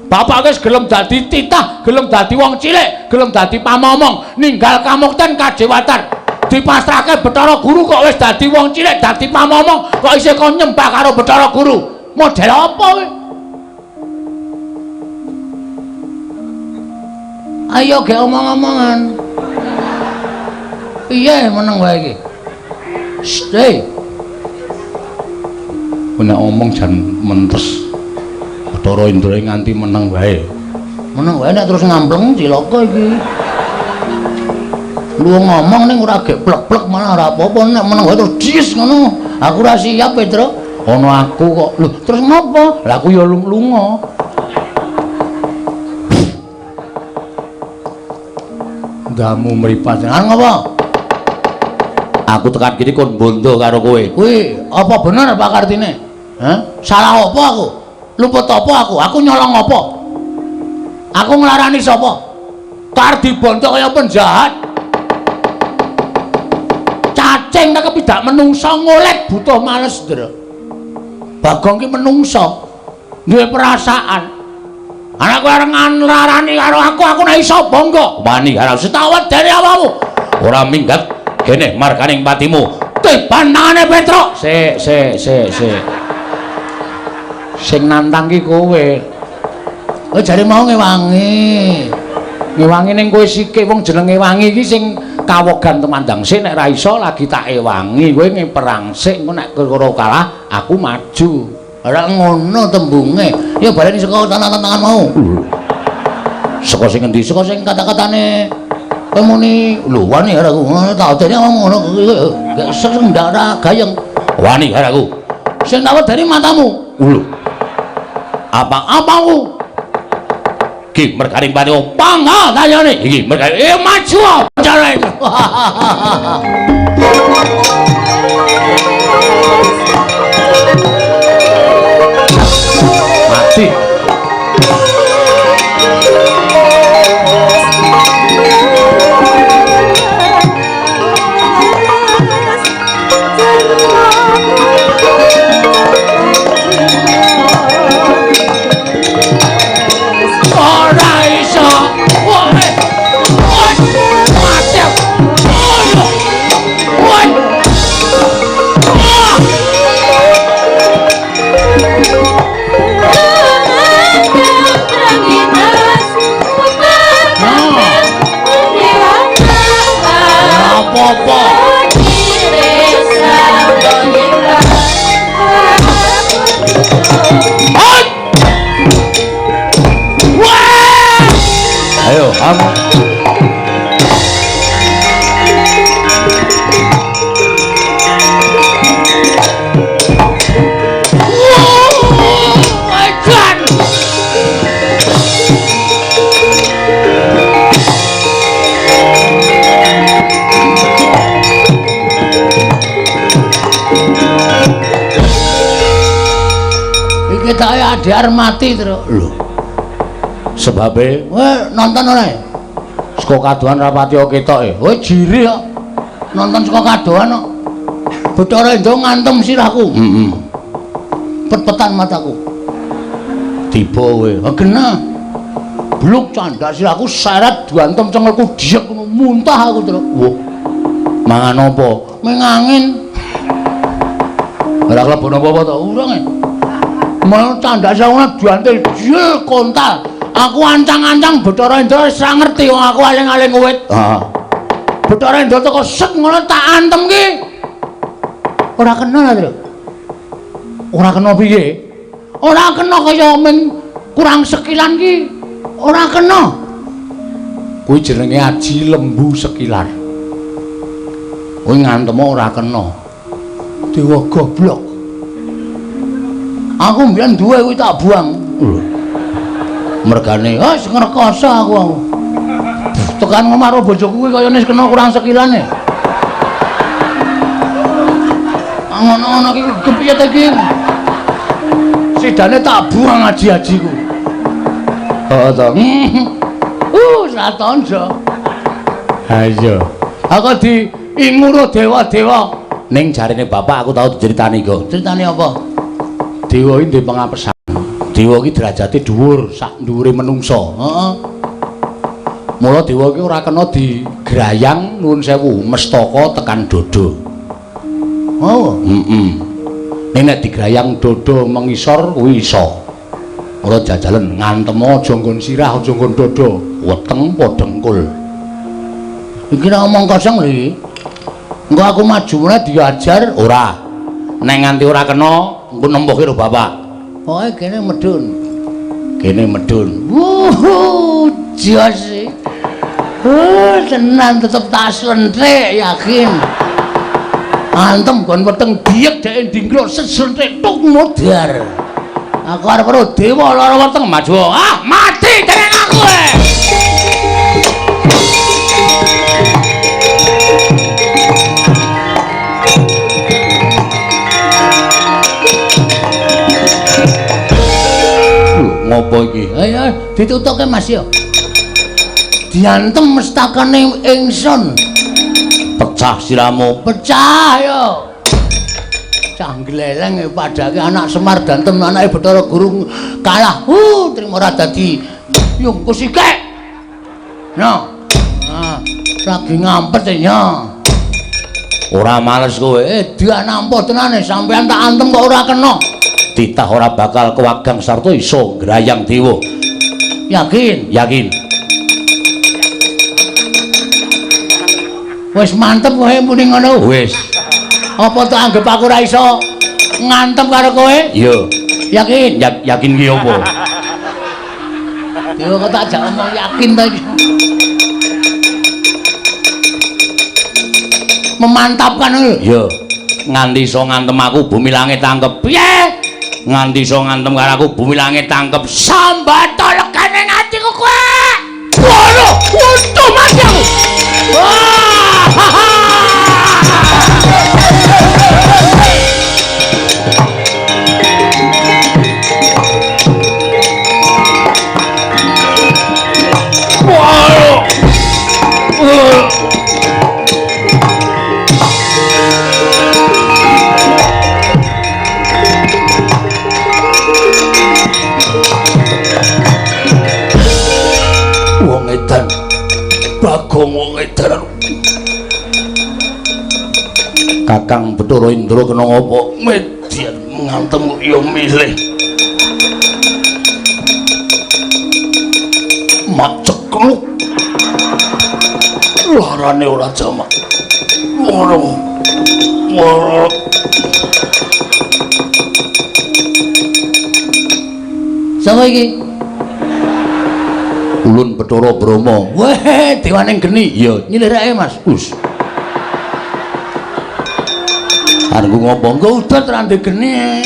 Speaker 1: Bapak wis gelem dadi titah, gelem dadi wong cilik, gelem dadi pamomong, ninggal kamukten kadewatan. Dipasrahke Bathara Guru kok wis dadi wong cilik, dadi pamomong, kok isih kon nyembah karo Bathara Guru. Model apa kowe? Ayo ge omong-omongan. Piye meneng wae iki? Stay. Nek omong jan mentes. Bathara Indra nganti meneng wae. Meneng wae nek terus ngampleng cilaka iki. Lu ngomong ning ora gek plek-plek malah ora apa-apa nek meneng wae terus dis ngono. Aku ora siap, Pedro. Ono aku kok. Lho, terus ngopo? Lah aku ya lunga. Damu mripat jenengan ngopo? Aku tekan kene kon bondo karo kowe. Kuwi apa bener Pak Kartine? Hah? Salah apa aku? Luput apa aku? Aku nyolong apa? Aku nglarani sapa? Tar dibondo kaya penjahat. Cacing tak kepidak menungsa ngolet butuh males, Ndra. Bagong ki menungsa. Duwe perasaan. Anak kowe areng nglarani karo aku nek iso bangga. Wani karo setawet dari awakmu. Ora minggat kene markaning patimu. Tibanane Petro. Sik. Sing nantang ki kowe. Kowe jare mau ngewangi. Ngewangi ning kowe sithik wong jenenge wangi iki sing kawogan temandang sik nek ra iso lagi tak ewangi kowe ngeperang sik engko nek karo kalah aku maju. Ora ngono tembunge. Ya baleni saka tangan-tangan mau. Saka sing endi? Saka sing kata-katane kowe muni lho wani karo aku. Tak dene ngono gak sing ndara gayeng. Wani karo aku. Sing tak dari matamu. Lho. Apa-apaku? Iki mergaring pati opang ha tayane. Iki mergaring maju jare. Mati. Apa? Ayo, kamu. Kita ada mati terus lho. Sebabe, nonton ora? Saka kadohan rapati ketoke. Jiri kok. Nonton saka kadohan kok. Bathara Indra ngantem sirahku. Pet-petan mataku. Tiba kowe. Genah. Bluk candak sirahku seret diantem cengelku diek muntah aku terus. Wah. Mangan apa? Mengangin. Ora klebon apa-apa to? Urung e. Mau candak sauna diantil jil kontal. Aku ancang-ancang Bathara Indra wis ra ngerti wong aku aling-aling wit. Heeh. Bathara Indra teko set ngono tak antem ki. Ora kena lho. Ora kena piye? Ora kena kaya men kurang sekilan ki. Ora kena. Kuwi jenenge aji lembu sekilar. Kuwi ngantem ora kena. Dewa goblok. Aku mbiyen duwe kuwi tak buang. Mergane, wis ngrekoso aku. Tekan ngomah karo bojoku kuwi kayane kena kurang sekilane. Ngono-ngono iki kepiye ta iki? Sidane tak buang aji-ajiku. Heeh to. Satonjo. Ha iya. Aku diinguro dewa-dewa. Ning jarine bapak aku tau diceritani kok. Ceritane apa? Dewa iki ndek pangapesan. Dewa iki derajate dhuwur, sak dhuwure menungsa. Heeh. Mula dewa iki ora kena digrayang nuwun sewu, mestaka tekan dodo. Oh, nek digrayang dodo mengisor kuwi iso. Mula jajalen ngantem aja nggon sirah, aja nggon dodo, weteng padha engkul. Iki nek omong kosong lho iki. Engko aku maju meneh diajar ora. Nek nganti ora kena engko nempuh karo bapak. Pokoke kene medun. Kene medun. Jos. Tenan tetep tak slenthik yakin. Antem kon weteng diek dhek ndingkluk seslenthik tuk modar. Aku arep karo dewa lara weteng maju. Ah, mati dening aku. Ngopo iki? Ayo ditutuke Mas yo. Diantem mestakane ingsun. Pecah siramu, pecah yo. Canggleleng padake anak Semar dantem anake Bathara Guru kalah. Trimo ora dadi yungkus iki. No. Lagi ngampet ya. Ora males kowe. Dia nampa tenane sampean tak antem kok ora kena. Titah ora bakal kewagang sarta iso grayang dewa. Yakin? Yakin. Wis mantep kowe muni ngono.
Speaker 2: Wis.
Speaker 1: Apa tak anggap aku ora iso ngantem karo kowe?
Speaker 2: Iya.
Speaker 1: Yakin?
Speaker 2: Yakin ki apa?
Speaker 1: Yo kok tak jak omong yakin ta iki. Memantapkan lho.
Speaker 2: Iya. Nganti iso ngantem aku bumi langit tangkep.
Speaker 1: Piye?
Speaker 2: Nganti iso ngantem karo aku bumi langit tangkep.
Speaker 1: Sambat legane atiku kowe. Waduh, untung mati aku. Wah!
Speaker 2: Wong edan. Bagong wong edan. Kakang Bathara Indra kena ngopo? Median ngantem kok ya milih. Mak cekluk. Larane ora jamak. Ngono.
Speaker 1: Sapa iki?
Speaker 2: Ulun Bathara Brama.
Speaker 1: Weh, dewaning geni.
Speaker 2: Iya,
Speaker 1: Nyilirake, Mas.
Speaker 2: Us.
Speaker 1: Arep ngopo? Engko udut ra ndek geni.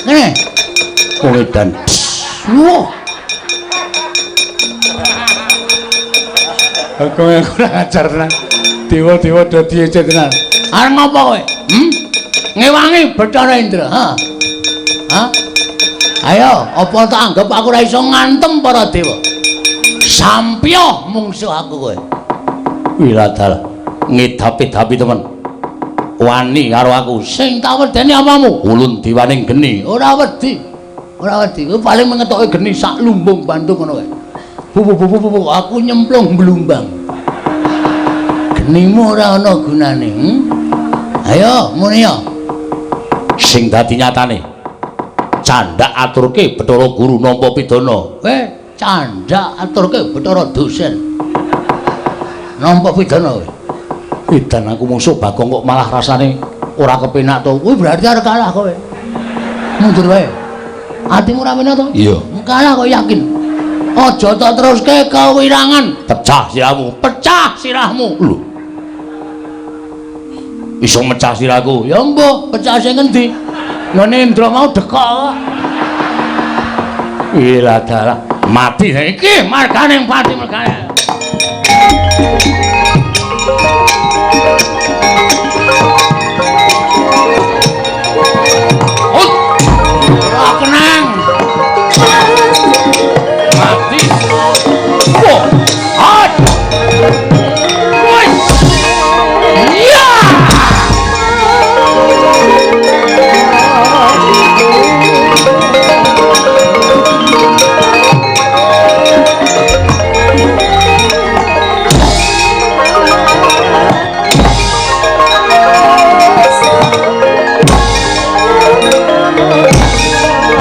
Speaker 1: Ngene.
Speaker 2: Wong edan.
Speaker 1: Wah. Aku kurang ajar tenan. Dewa-dewa dadi ece tenan. Arep ngopo kowe? Ngewangi Bathara Indra, ha? Hah? Ayo, apa tak anggap aku ora iso ngantem para dewa? Sampya mungsuh aku kowe.
Speaker 2: Wiladal ngedapi-dapi temen. Wani karo aku.
Speaker 1: Sing tak wedeni apamu?
Speaker 2: Ulun diwaning geni.
Speaker 1: Ora wedi. Ora wedi. Kowe paling mengetoke geni sak lumbung bantu ngono kowe. Bu, aku nyemplung blumbang. Genimu ora ana gunane. Ayo, muni ya.
Speaker 2: Sing dadi nyatane candak aturke Bathara Guru nampa pidana.
Speaker 1: Kowe candak aturke Bathara dosen. Nampa pidana kowe.
Speaker 2: Edan aku mungsuh Bagong kok malah rasane ora kepenak to.
Speaker 1: Kuwi berarti arep kalah kowe. Mundur wae. Atimu ora penak to?
Speaker 2: Iya.
Speaker 1: Kalah kok yakin. Aja tak teruske kewirangan.
Speaker 2: Pecah sirahmu.
Speaker 1: Pecah sirahmu.
Speaker 2: Lho. Iso mecah sirahku.
Speaker 1: Ya mbuh, pecah sing endi? Ngene Indra mau dekok kok.
Speaker 2: Wiladal mati
Speaker 1: Iki margane pati margane. Kenang mati. Wah, hot. Woi. Ya.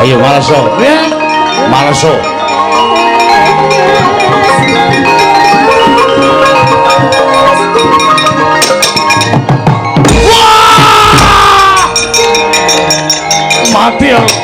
Speaker 2: Ayo Malaso.
Speaker 1: Ya.
Speaker 2: Malaso.
Speaker 1: Wah! Mati aku.